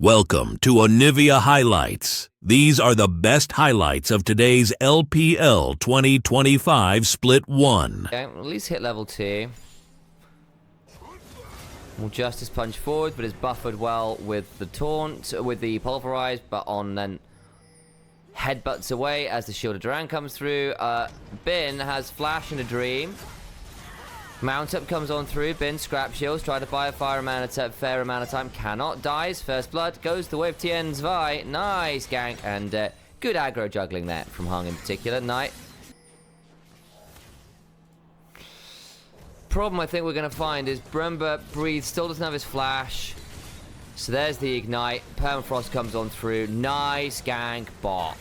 Welcome to Onivia Highlights. These are the best highlights of today's LPL 2025 Split 1. Okay, at least hit level 2. Will Justice punch forward, but is buffered well with the taunt, with the pulverize, but on then headbutts away as the Shield of Duran comes through. Bin has Flash and a Dream. Mount up comes on through. Bin scrap shields, try to buy a fair amount of time. Cannot, dies. First blood goes the way of Tien Zwei. Nice gank and good aggro juggling there from Hung in particular. Knight. Problem I think we're going to find is Brumba Breathe still doesn't have his flash. So there's the ignite. Permafrost comes on through. Nice gank bot.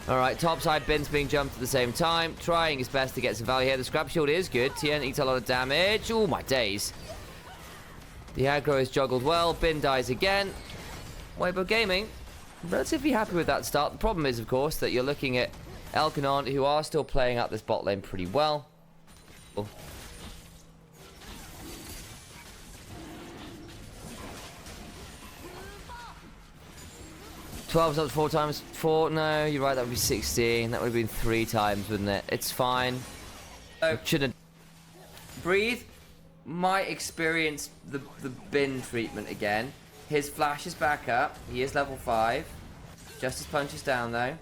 Alright, topside Bin's being jumped at the same time. Trying his best to get some value here. The scrap shield is good. Tien eats a lot of damage. Oh my days. The aggro is juggled well. Bin dies again. WBG Gaming, relatively happy with that start. The problem is, of course, that you're looking at Elkanon, who are still playing out this bot lane pretty well. Oh. Twelve up 4 times 4. No, you're right. That would be 16. That would have been 3 times, wouldn't it? It's fine. Shouldn't breathe. Might experience the bin treatment again. His flash is back up. He is level 5. Justice punches down though.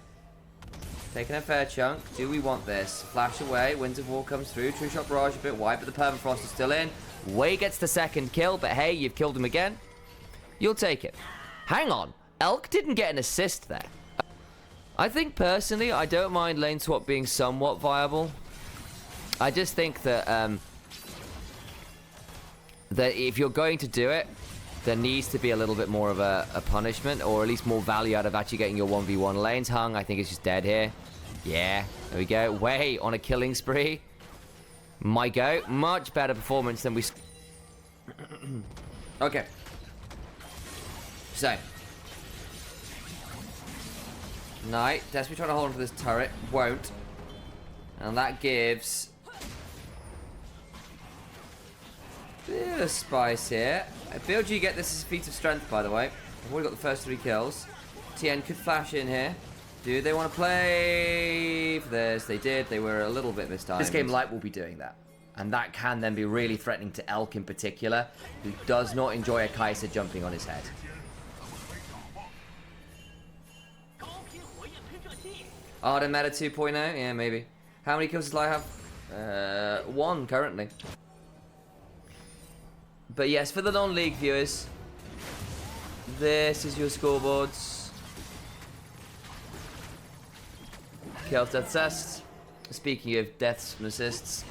Taking a fair chunk. Do we want this? Flash away. Winds of War comes through. True Shot Barrage a bit wide, but the Permafrost is still in. Wei gets the second kill, but hey, you've killed him again. You'll take it. Hang on. Elk didn't get an assist there. I think personally, I don't mind lane swap being somewhat viable. I just think that that if you're going to do it, there needs to be a little bit more of a punishment, or at least more value out of actually getting your 1v1 lanes. Hung, I think, is just dead here. Yeah, there we go. Wei on a killing spree. My go. Much better performance than we... Okay. So... Knight, desperately trying to hold onto this turret, won't. And that gives a bit of spice here. BLG get this as a feat of strength, by the way. I've already got the first 3 kills. Tien could flash in here. Do they want to play for this? They did. They were a little bit mistimed. This game, Light will be doing that. And that can then be really threatening to Elk in particular, who does not enjoy a Kai'Sa jumping on his head. Arden Meta 2.0? Yeah, maybe. How many kills does Light have? 1 currently. But yes, for the non-league viewers, this is your scoreboards. Kills, deaths, assists. Speaking of deaths and assists,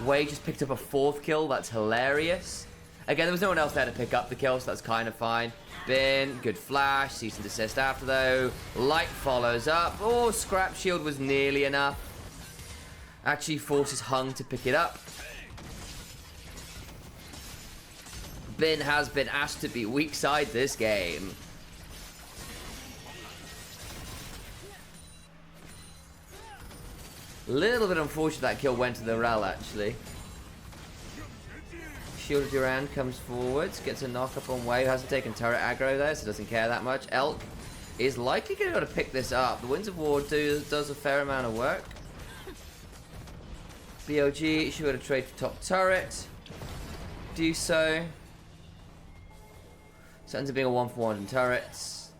Wei just picked up a 4th kill. That's hilarious. Again, there was no one else there to pick up the kill, so that's kind of fine. Bin, good flash, cease and desist after though. Light follows up. Oh, scrap shield was nearly enough. Actually forces Hung to pick it up. Bin has been asked to be weak side this game. Little bit unfortunate that kill went to the Rel actually. Shield of Duran comes forwards, gets a knock up on Wei, who hasn't taken turret aggro there, so doesn't care that much. Elk is likely going to be able to pick this up. The Winds of War does a fair amount of work. BLG should be able to trade for top turret. Do so. So it ends up being a 1-for-1 in turrets.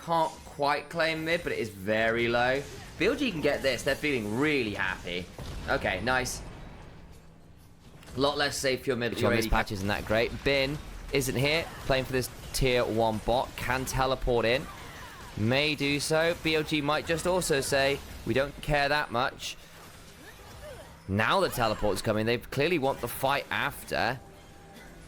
Can't quite claim mid, but it is very low. BLG can get this. They're feeling really happy. Okay, nice. A lot less safe pure mid. This patch isn't that great. Bin isn't here, playing for this tier 1 bot. Can teleport in. May do so. BLG might just also say, we don't care that much. Now the teleport's coming. They clearly want the fight after.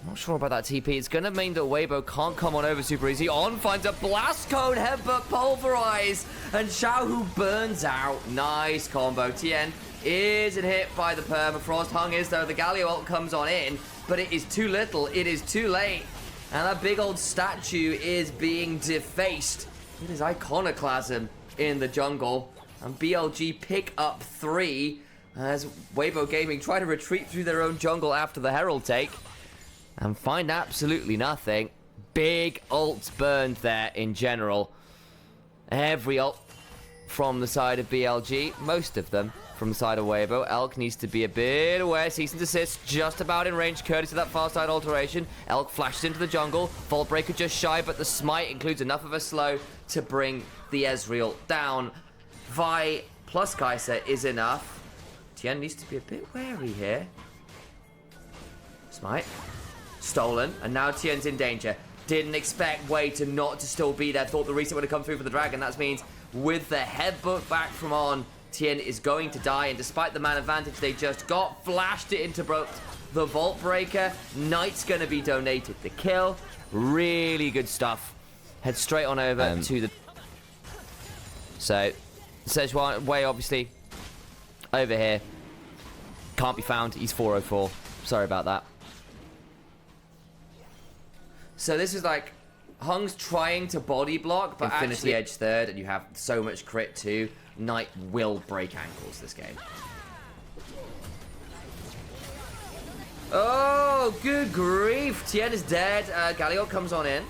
Not sure about that TP. It's going to mean that Weibo can't come on over super easy. On finds a blast cone, headbutt, pulverize, and Xiaohu burns out. Nice combo. Tien isn't hit by the Permafrost. Hung is though. The Galio ult comes on in, but it is too little. It is too late. And that big old statue is being defaced. It is iconoclasm in the jungle. And BLG pick up 3 as WBG Gaming try to retreat through their own jungle after the Herald take. And find absolutely nothing. Big ults burned there in general. Every ult from the side of BLG, most of them from the side of Weibo. Elk needs to be a bit aware. Cease and desist, just about in range, courtesy of that far side alteration. Elk flashes into the jungle. Vault Breaker just shy, but the smite includes enough of a slow to bring the Ezreal down. Vi plus Kai'Sa is enough. Tien needs to be a bit wary here. Smite. Stolen, and now Tien's in danger. Didn't expect Wei to not to still be there. Thought the reset would have come through for the dragon. That means with the headbutt back from On, Tien is going to die, and despite the man advantage they just got, flashed it into the Vault Breaker. Knight's going to be donated the kill. Really good stuff. Head straight on over to the... So, Sejuani, Wei obviously over here. Can't be found. He's 404. Sorry about that. So this is like Hung's trying to body block, but Infinity actually Edge third, and you have so much crit too. Knight will break ankles this game. Oh, good grief. Tien is dead. Galio comes on in.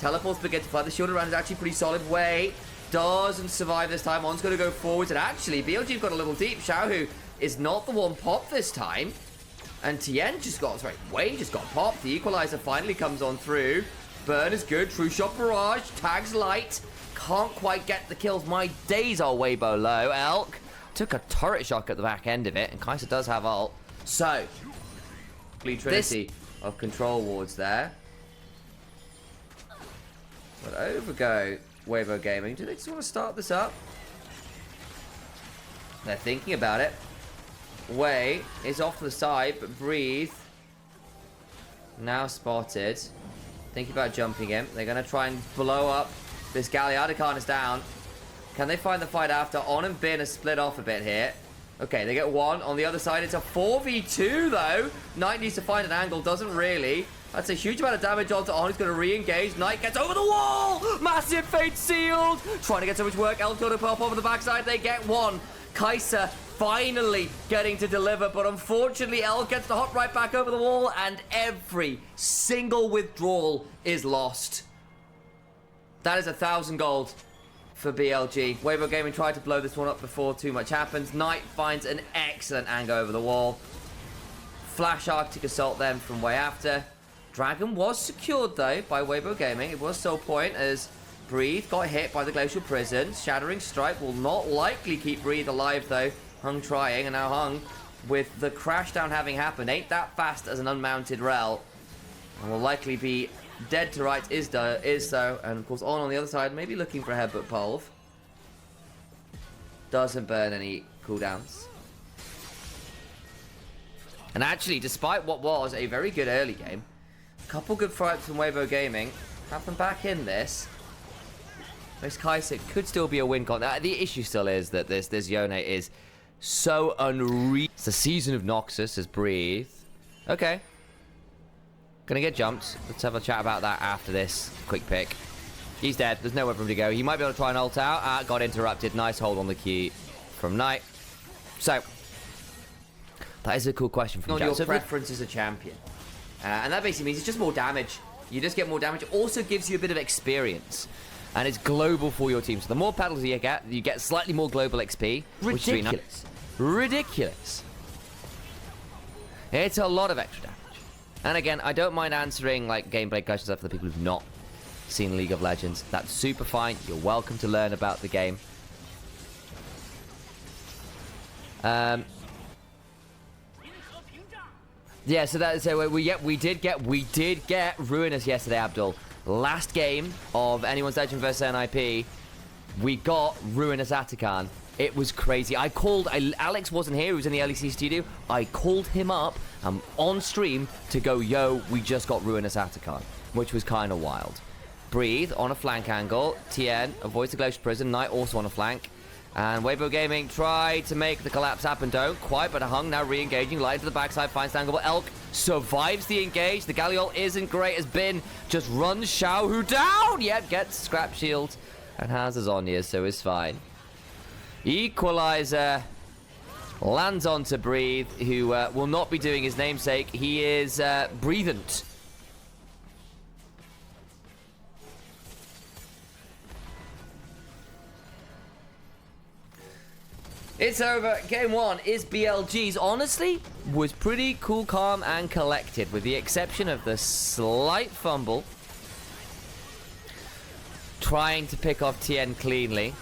Teleports begin to fly. The shield around is actually pretty solid. Wei doesn't survive this time. On's going to go forwards, and actually BLG got a little deep. Xiaohu is not the one popped this time. And Tien just got, sorry, Wei just got popped. The equalizer finally comes on through. Burn is good. True shot barrage. Tags light. Can't quite get the kills. My days are way below. Elk took a turret shock at the back end of it. And Kai'Sa does have ult. So, Trinity of control wards there. But over go WBG Gaming. Do they just want to start this up? They're thinking about it. Wei is off to the side, but Breathe now spotted. Thinking about jumping him. They're going to try and blow up this Galliard. Khan is down. Can they find the fight after? On and Bin are split off a bit here. Okay, they get one. On the other side, it's a 4v2 though. Knight needs to find an angle. Doesn't really. That's a huge amount of damage onto On. He's going to re-engage. Knight gets over the wall. Massive fate sealed. Trying to get so much work. Elk going to pop over the backside. They get one. Kai'Sa finally getting to deliver, but unfortunately Elk gets the hop right back over the wall, and every single withdrawal is lost. That is 1,000 gold for BLG. WBG Gaming tried to blow this one up before too much happens. Knight finds an excellent angle over the wall. Flash Arctic Assault then from way after. Dragon was secured though by WBG Gaming. It was sole point as Breathe got hit by the Glacial Prison. Shattering Strike will not likely keep Breathe alive though. Hung trying, and now Hung, with the crash down having happened, ain't that fast as an unmounted Rel. And will likely be dead to rights, is so. And of course on the other side, maybe looking for a headbutt Polv. Doesn't burn any cooldowns. And actually, despite what was a very good early game, a couple good fights from WBG Gaming, have them back in this. This Kai'Sa could still be a win con. The issue still is that this Yone is so unreal. It's the season of Noxus as Breathe. Okay. Gonna get jumped. Let's have a chat about that after this. Quick pick. He's dead. There's nowhere for him to go. He might be able to try and ult out. Got interrupted. Nice hold on the key from Knight. So, that is a cool question from Jack. Your preference as a champion. And that basically means it's just more damage. You just get more damage. It also gives you a bit of experience. And it's global for your team. So the more paddles you get slightly more global XP. Which is nice. Ridiculous. It's a lot of extra damage. And again, I don't mind answering like gameplay questions for the people who've not seen League of Legends. That's super fine. You're welcome to learn about the game. Yeah, so we did get Ruinous yesterday, Abdul. Last game of Anyone's Legend vs NIP, we got Ruinous Atakan. It was crazy. Alex wasn't here, he was in the LEC studio. I called him up on stream to go, yo, we just got Ruinous Atakan, which was kind of wild. Breathe on a flank angle. Tien avoids the Glacial Prison. Knight also on a flank. And WBG Gaming tried to make the collapse happen. Don't quite, but Hung now re-engaging. Light to the backside, finds Tangleball. Elk survives the engage. The Galliol isn't great as Bin just runs Xiaohu down. Yep, gets Scrap Shield and has his Onivia, so it's fine. Equalizer lands onto Breathe, who will not be doing his namesake. He is Breathant. It's over. Game 1 is BLG's. Honestly, was pretty cool, calm, and collected, with the exception of the slight fumble. Trying to pick off Tien cleanly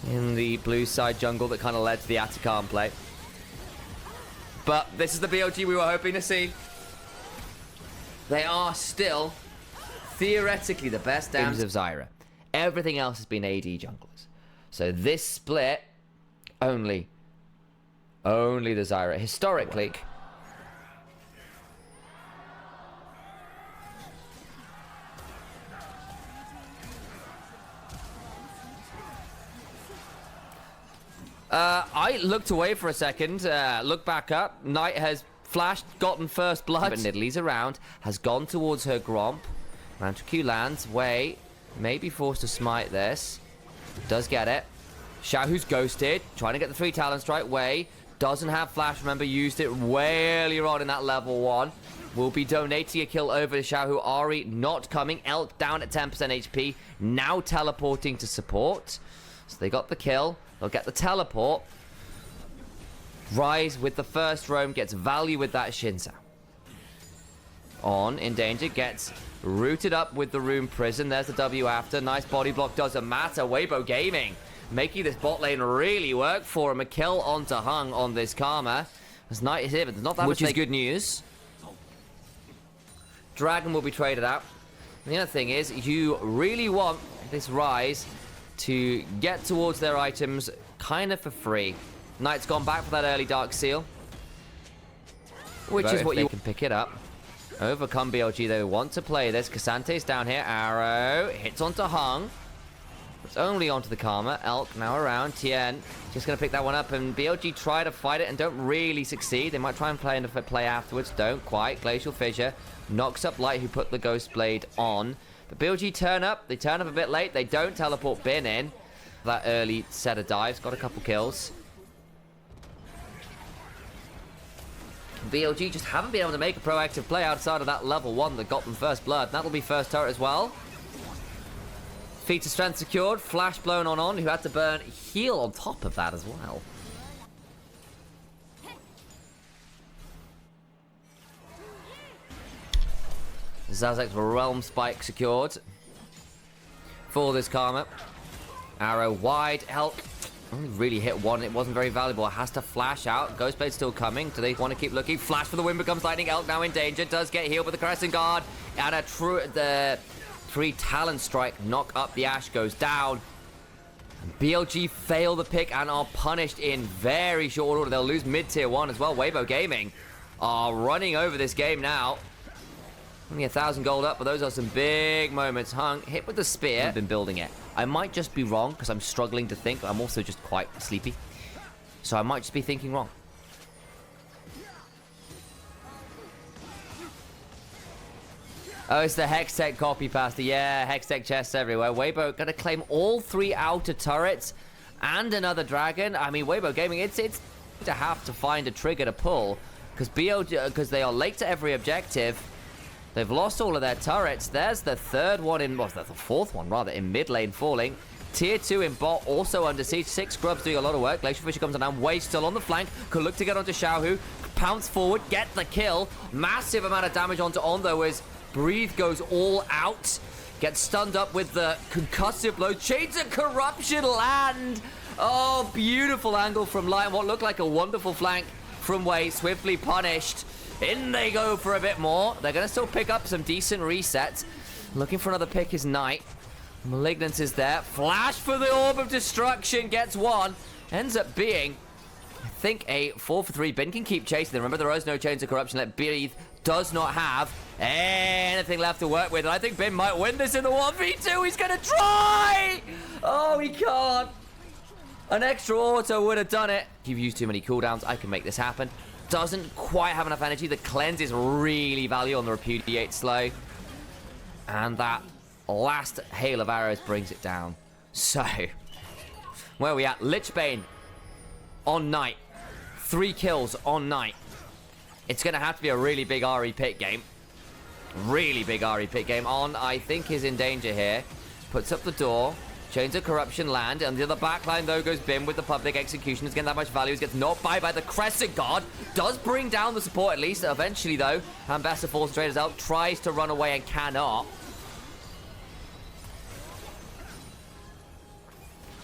in the blue side jungle that kind of led to the Atacama play. But this is the BLG we were hoping to see. They are still theoretically the best games of Zyra. Everything else has been AD junglers. So this split, only the Zyra. Historically, I looked away for a second, looked back up. Knight has flashed, gotten first blood. But Nidalee's around, has gone towards her Gromp. Mantra Q lands, Wei may be forced to smite this. Does get it. Xiaohu's ghosted, trying to get the 3 Talon Strike. Wei doesn't have flash, remember, used it way earlier on in that level 1. Will be donating a kill over to Xiaohu. Ari not coming. Elk down at 10% HP, now teleporting to support. So they got the kill. They'll get the teleport. Rise with the first roam, gets value with that Shinza. On, in danger, gets rooted up with the Rune Prison. There's the W after. Nice body block, doesn't matter. Weibo Gaming making this bot lane really work for him. A kill onto Hung on this Karma. As Knight is here, but there's not that much. Which is good news. Dragon will be traded out. And the other thing is, you really want this Rise to get towards their items kind of for free. Knight's gone back for that early Dark Seal, which is what you can pick it up. Overcome BLG, they want to play this. Cassante's down here. Arrow hits onto Hung. It's only onto the Karma. Elk now around. Tien just going to pick that one up, and BLG try to fight it and don't really succeed. They might try and play afterwards. Don't quite. Glacial Fissure knocks up Light, who put the Ghost Blade on. But BLG turn up. They turn up a bit late. They don't teleport Bin in. That early set of dives. Got a couple kills. BLG just haven't been able to make a proactive play outside of that level 1 that got them first blood. That'll be first turret as well. Feat of Strength secured. Flash blown on, who had to burn heal on top of that as well. Zazek's Realm Spike secured for this Karma. Arrow wide. Elk only really hit one. It wasn't very valuable. It has to flash out. Ghostblade still coming. Do they want to keep looking? Flash for the win becomes lightning. Elk now in danger. Does get healed with the Crescent Guard. And the 3 Talon Strike knock up the Ashe goes down. And BLG fail the pick and are punished in very short order. They'll lose mid-tier 1 as well. Weibo Gaming are running over this game now. Only 1,000 gold up, but those are some big moments. Hung hit with the spear. I've been building it. I might just be wrong because I'm struggling to think. I'm also just quite sleepy, so I might just be thinking wrong. Oh, it's the Hextech copy pasta. Yeah, Hextech chests everywhere. Weibo gonna claim all 3 outer turrets and another dragon. I mean, Weibo Gaming, it's to have to find a trigger to pull because they are late to every objective. They've lost all of their turrets. There's the third one in, well, the fourth one rather, in mid lane falling. Tier 2 in bot, also under siege. 6 Grubs doing a lot of work. Glacial Fissure comes on. Wei still on the flank. Could look to get onto Xiaohu. Pounce forward, get the kill. Massive amount of damage onto On, though, as Breathe goes all out. Gets stunned up with the concussive blow. Chains of Corruption land. Oh, beautiful angle from Lion. What looked like a wonderful flank from Wei. Swiftly punished. In they go for a bit more. They're going to still pick up some decent resets. Looking for another pick is Knight. Malignance is there. Flash for the Orb of Destruction. Gets one. Ends up being, I think, a 4-for-3. Bin can keep chasing them. Remember, there is no Chains of Corruption. Let Breathe does not have anything left to work with. And I think Bin might win this in the 1v2. He's going to try! Oh, he can't. An extra auto would have done it. You've used too many cooldowns. I can make this happen. Doesn't quite have enough energy. The cleanse is really valuable on the Repudiate slow. And that last hail of arrows brings it down. So, where are we at? Lichbane on Knight. 3 kills on Knight. It's going to have to be a really big RE pick game. Really big RE pick game. On, I think, is in danger here. Puts up the door. Chains of Corruption land. And the other backline, though, goes Bim with the public execution. He's getting that much value. He gets knocked by the Crescent Guard. Does bring down the support, at least. Eventually, though, Ambassador falls straight as out. Tries to run away and cannot.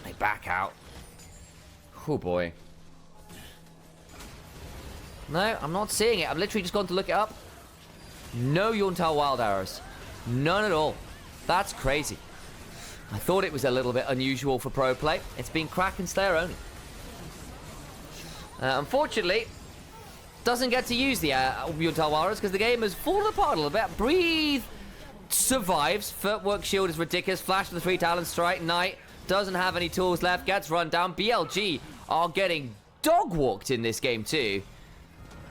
They back out. Oh, boy. No, I'm not seeing it. I've literally just gone to look it up. No Yuntal Wild Arrows. None at all. That's crazy. I thought it was a little bit unusual for pro play. It's been Kraken Slayer only. Unfortunately, doesn't get to use the Yuntal Wild Arrows because the game has fallen apart a little bit. Breathe survives. Footwork shield is ridiculous. Flash to the 3 talent strike. Knight doesn't have any tools left. Gets run down. BLG are getting dog walked in this game too.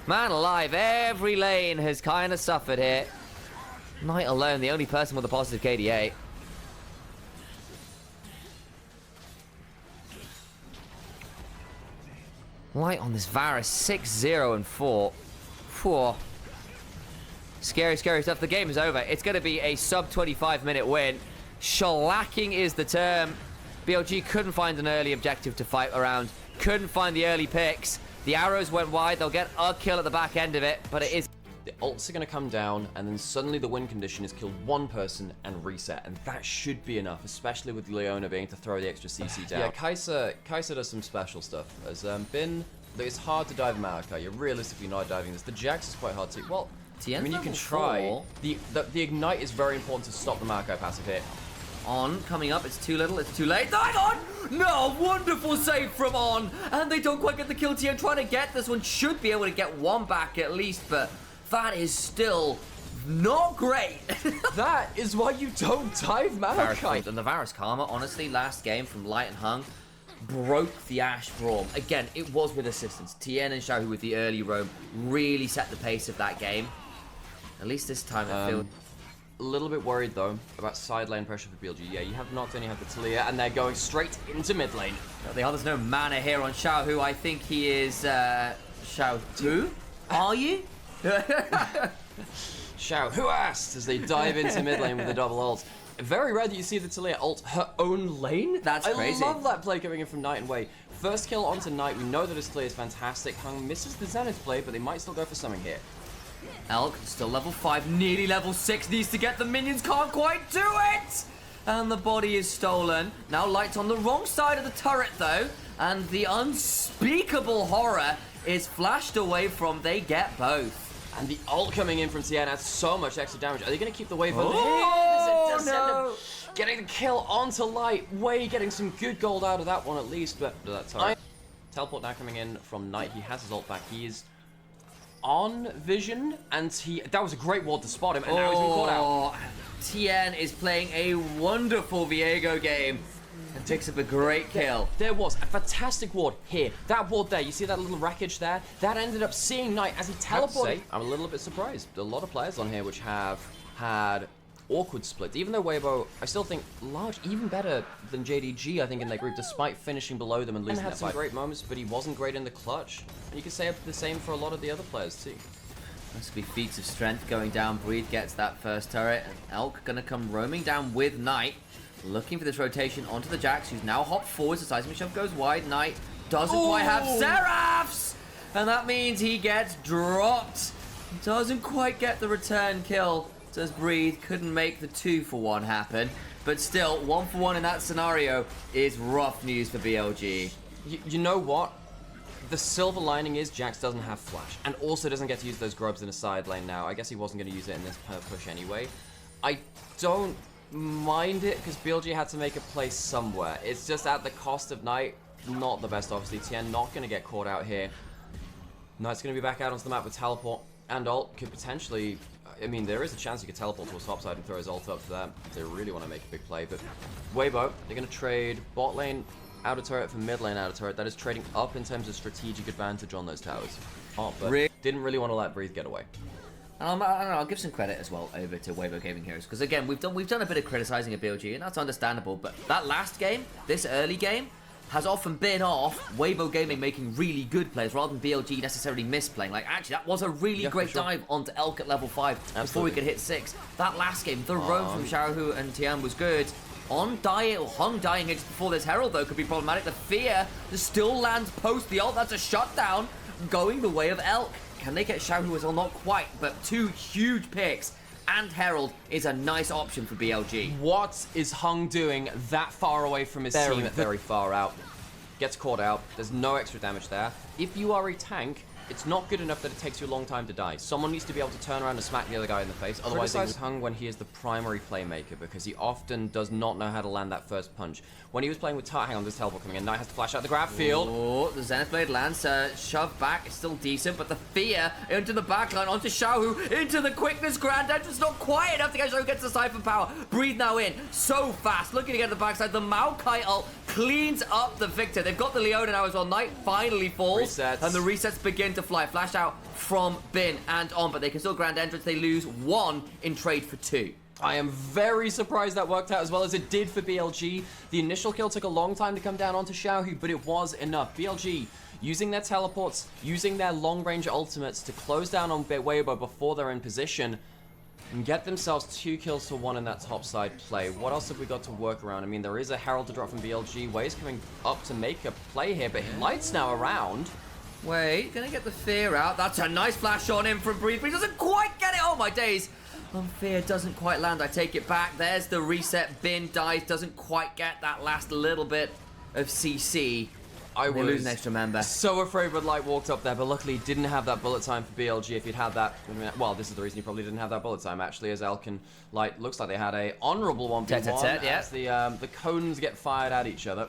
Man alive, every lane has kind of suffered here. Knight alone, the only person with a positive KDA. Light on this Varus, 6-0 and 4. Whew. Scary, scary stuff. The game is over. It's going to be a sub 25-minute win. Shellacking is the term. BLG couldn't find an early objective to fight around. Couldn't find the early picks. The arrows went wide. They'll get a kill at the back end of it, but it is... The ults are going to come down, and then suddenly the win condition is kill one person and reset, and that should be enough, especially with Leona being able to throw the extra CC down. Yeah, Kai'Sa does some special stuff. As it's hard to dive Maokai. You're realistically not diving this. The Jax is quite hard to... Well, I mean, you can try. The Ignite is very important to stop the Maokai passive hit. On, coming up, it's too little, it's too late. Hang on! No, wonderful save from On! And they don't quite get the kill. Tien trying to get this one, should be able to get one back at least, but that is still not great. That is why you don't dive Maokai. And the Varus Karma, honestly, last game from Light and Hung, broke the Ashe Brawl. Again, it was with assistance. Tien and Xiaohu with the early roam really set the pace of that game. At least this time it feels... A little bit worried though about side lane pressure for BLG. Yeah, you have not only have the Talia, and they're going straight into mid lane. There's no mana here on Xiaohu. I think he is Xiaohu. Are you? Xiao, who asked? As they dive into mid lane with the double ult. Very rare that you see the Talia ult her own lane. That's crazy. I love that play coming in from Knight and Wei. First kill onto Knight. We know that his play is fantastic. Hung misses the Zenith play, but they might still go for something here. Elk, still level 5, nearly level 6, needs to get the minions, can't quite do it! And the body is stolen. Now Light's on the wrong side of the turret though, and the unspeakable horror is flashed away from, they get both. And the ult coming in from Tien adds so much extra damage. Are they going to keep the wave? Oh, no! Getting the kill onto Light. Wei getting some good gold out of that one at least, but teleport now coming in from Knight. He has his ult back. He is on vision, and that was a great ward to spot him, and now he's been caught out. Tien is playing a wonderful Viego game and picks up a great kill. There was a fantastic ward here. That ward there, you see that little wreckage there? That ended up seeing Knight as he teleported. I'm a little bit surprised. A lot of players on here which have had awkward splits. Even though Weibo, I still think large, even better than JDG, I think, in their group, despite finishing below them and losing that fight. He had some great moments, but he wasn't great in the clutch. And you can say the same for a lot of the other players too. Must be feats of strength going down. Breed gets that first turret, and Elk gonna come roaming down with Knight, looking for this rotation onto the Jax, who's now hopped forwards. The seismic shove goes wide. Knight doesn't quite have Seraphs, and that means he gets dropped. Doesn't quite get the return kill. Does Breathe, couldn't make the 2-for-1 happen, but still 1-for-1 in that scenario is rough news for BLG. You know what? The silver lining is Jax doesn't have flash, and also doesn't get to use those grubs in a side lane now. I guess he wasn't going to use it in this push anyway. I don't mind it because BLG had to make a play somewhere. It's just at the cost of Knight. Not the best, obviously. Tien not going to get caught out here. Knight's going to be back out onto the map with teleport, and ult could potentially... I mean, there is a chance he could teleport to a top side and throw his ult up for that if they really want to make a big play. But Weibo, they're going to trade bot lane outer turret for mid lane outer turret. That is trading up in terms of strategic advantage on those towers. Oh, but didn't really want to let Breathe get away. I don't know, I'll give some credit as well over to Weibo Gaming Heroes, because again, we've done a bit of criticizing of BLG, and that's understandable, but that last game, this early game, has often been off Weibo Gaming making really good plays rather than BLG necessarily misplaying. Like, actually, that was a really great dive onto Elk at level 5 before we could hit 6. That last game, the roam from Xiaohu and Tian was good, On dying, or Hung dying just before this Herald, though, could be problematic. The Fear still lands post the ult. That's a shutdown going the way of Elk. Can they get Xiaohu as well? Not quite, but 2 huge picks. And Herald is a nice option for BLG. What is Hung doing that far away from his team? Very far out. Gets caught out. There's no extra damage there. If you are a tank, it's not good enough that it takes you a long time to die. Someone needs to be able to turn around and smack the other guy in the face. Otherwise, they Hung when he is the primary playmaker, because he often does not know how to land that first punch. When he was playing with Tart, hang on, there's teleport coming in. Knight has to flash out the grab field. Oh, the Zenith Blade lands, shoved back. It's still decent, but the Fear into the backline, onto Xiaohu, into the quickness. Grand Entrance not quite enough to get Xiaohu, gets the Siphon power. Breathe now in, so fast. Looking to get the backside. The Maokai ult cleans up the Victor. They've got the Leona now as well. Knight finally falls. Resets. And the resets begin to fly. Flash out from Bin and on, but they can still Grand Entrance. They lose 1 in trade for 2. I am very surprised that worked out as well as it did for BLG. The initial kill took a long time to come down onto Xiaohu, but it was enough. BLG using their teleports, using their long-range ultimates to close down on Weibo before they're in position and get themselves 2 kills to 1 in that top side play. What else have we got to work around? I mean, there is a Herald to drop from BLG. Wei's coming up to make a play here, but Light's now around. Wait, gonna get the Fear out. That's a nice flash on him from Breathe, but he doesn't quite get it. Oh my days. Fear doesn't quite land. I take it back. There's the reset. Bin dies. Doesn't quite get that last little bit of CC. I They lose an extra member. So afraid when Light walked up there, but luckily he didn't have that bullet time for BLG. If he'd had that, well, this is the reason he probably didn't have that bullet time, actually, as Elk and Light looks like they had a honorable 1v1 Tete-a-tete, yeah. as the cones get fired at each other.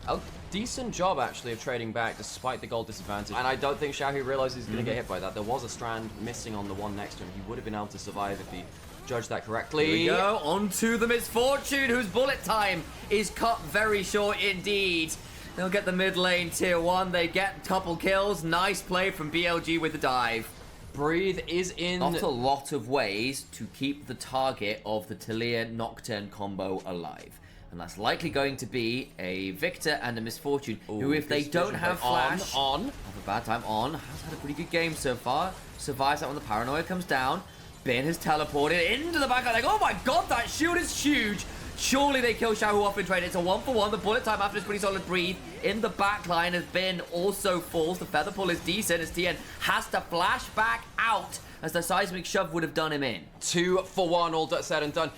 A decent job, actually, of trading back despite the gold disadvantage. And I don't think Xiaohu realizes he's going to get hit by that. There was a strand missing on the one next to him. He would have been able to survive if he judged that correctly. Here we go, on to the Misfortune, whose bullet time is cut very short indeed. They'll get the mid lane tier 1. They get a couple kills. Nice play from BLG with the dive. Breathe is in. Not a lot of ways to keep the target of the Talia Nocturne combo alive. And that's likely going to be a Victor and a Misfortune, who, if they don't have flash, on, have a bad time. On has had a pretty good game so far. Survives that when the Paranoia comes down. Bin has teleported into the back. Like, oh my god, that shield is huge. Surely they kill Xiaohu off in trade. It's a 1-for-1. The bullet time after is pretty solid. Breathe in the back line has been also falls. The feather pull is decent as TN has to flash back out as the seismic shove would have done him in. 2-for-1, all said and done.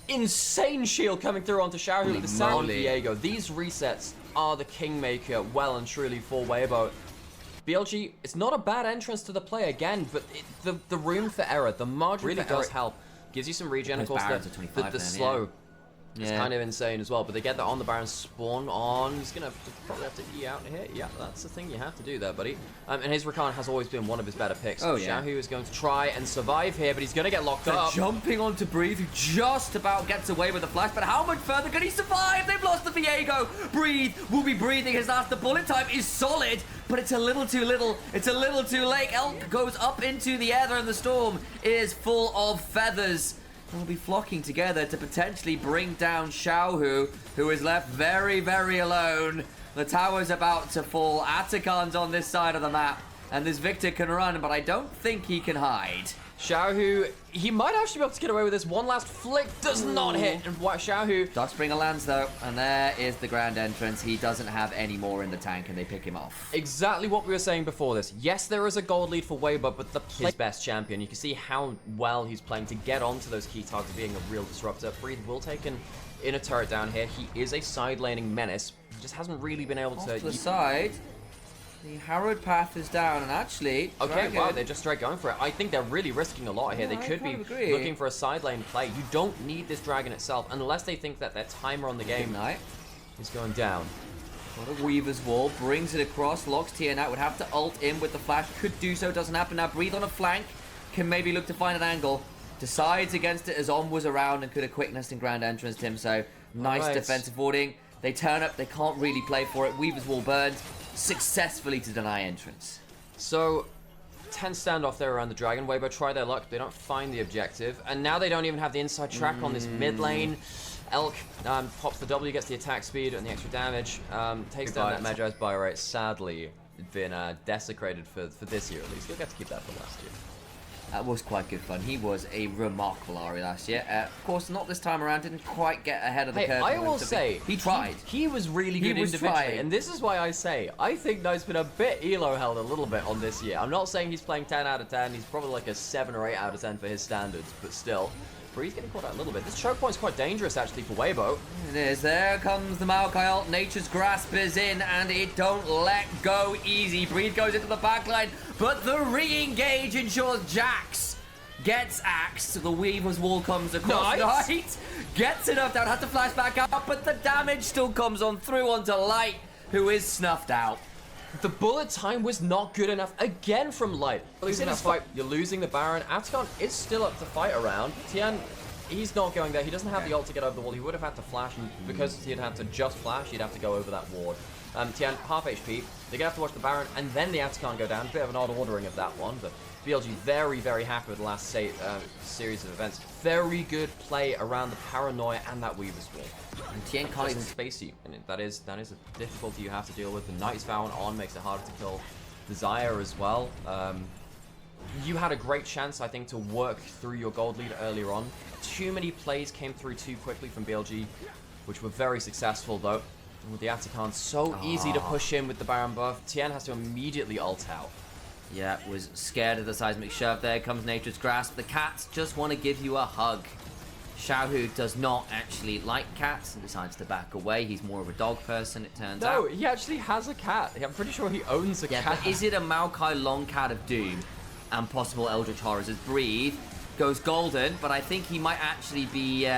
Insane shield coming through onto Xiaohu with the San Diego. These resets are the kingmaker well and truly for Weibo. BLG, it's not a bad entrance to the play again, but the room for error, the margin really does help. Gives you some regen, of course, the slow. It's kind of insane as well, but they get that on the Baron, spawn on. He's going to probably have to E out here. Yeah, that's the thing you have to do there, buddy. And his Rakan has always been one of his better picks. Oh, yeah. Xiaohu is going to try and survive here, but he's going to get locked up. Jumping onto Breathe, who just about gets away with the flash, but how much further can he survive? They've lost the Viego. Breathe will be breathing his last. The bullet time is solid, but it's a little too little. It's a little too late. Elk goes up into the air, and the storm is full of feathers. Will be flocking together to potentially bring down Xiaohu, who is left very, very alone. The tower's about to fall. Atakan's on this side of the map, and this Victor can run, but I don't think he can hide. Xiaohu, he might actually be able to get away with this. One last flick does not hit. And Xiaohu. Darkspringer lands though, and there is the Grand Entrance. He doesn't have any more in the tank, and they pick him off. Exactly what we were saying before this. Yes, there is a gold lead for Weibo, but his best champion. You can see how well he's playing to get onto those key targets, being a real disruptor. Breathe will take an inner turret down here. He is a side laning menace. He just hasn't really been able to. Off the side. The Harrowed path is down, and actually... Okay, wow, they're just straight going for it. I think they're really risking a lot here. Yeah, they could be looking for a side lane play. You don't need this dragon itself, unless they think that their timer on the game is going down. Got a Weaver's Wall, brings it across, locks TN out, would have to ult in with the flash, could do so, doesn't happen now. Breathe on a flank, can maybe look to find an angle. Decides against it as On was around and could have quickness and Grand Entrance him, so nice defensive warding. They turn up, they can't really play for it. Weaver's Wall burned successfully to deny entrance. So, tense standoff there around the dragon. Weibo try their luck, they don't find the objective, and now they don't even have the inside track on this mid lane. Elk pops the W, gets the attack speed and the extra damage, takes down that Magi's buy rate. Sadly, been desecrated for this year at least. You'll get to keep that for last year. That was quite good fun. He was a remarkable Ari last year. Of course, not this time around. Didn't quite get ahead of the curve. I will say, he tried. He was really good individually, and this is why I say, I think Knight's been a bit elo held a little bit on this year. I'm not saying he's playing 10 out of 10. He's probably like a 7 or 8 out of 10 for his standards, but still. Bree's getting caught out a little bit. This choke point's quite dangerous, actually, for Weibo. It is. There comes the Maokai ult. Nature's Grasp is in, and it don't let go easy. Breed goes into the backline, but the re-engage ensures Jax gets axed. The Weaver's wall comes across. Knight gets enough down, has to flash back out, but the damage still comes on through onto Light, who is snuffed out. The bullet time was not good enough again from Light. Losing that fight, you're losing the Baron. Apticon is still up to fight around. Tian, he's not going there. He doesn't have the ult to get over the wall. He would have had to flash, and because he'd had to just flash, he'd have to go over that ward. Tian, half HP. They're gonna have to watch the Baron, and then the Apticon go down. A bit of an odd ordering of that one, but BLG very, very happy with the last series of events. Very good play around the Paranoia and that Weaver's wall. And Tien can't even space you, and that is a difficulty you have to deal with. The Knight's Vow on makes it harder to kill the Xayah as well. You had a great chance, I think, to work through your gold lead earlier on. Too many plays came through too quickly from BLG, which were very successful though. And with the Atacon so easy to push in with the Baron buff, Tien has to immediately ult out. Yeah, was scared of the seismic shove. There comes Nature's Grasp. The cats just want to give you a hug. Xiaohu does not actually like cats and decides to back away. He's more of a dog person, it turns out. No, he actually has a cat. I'm pretty sure he owns a cat. But is it a Maokai Long Cat of Doom and possible Eldritch Horrors as Breathe goes golden, but I think he might actually be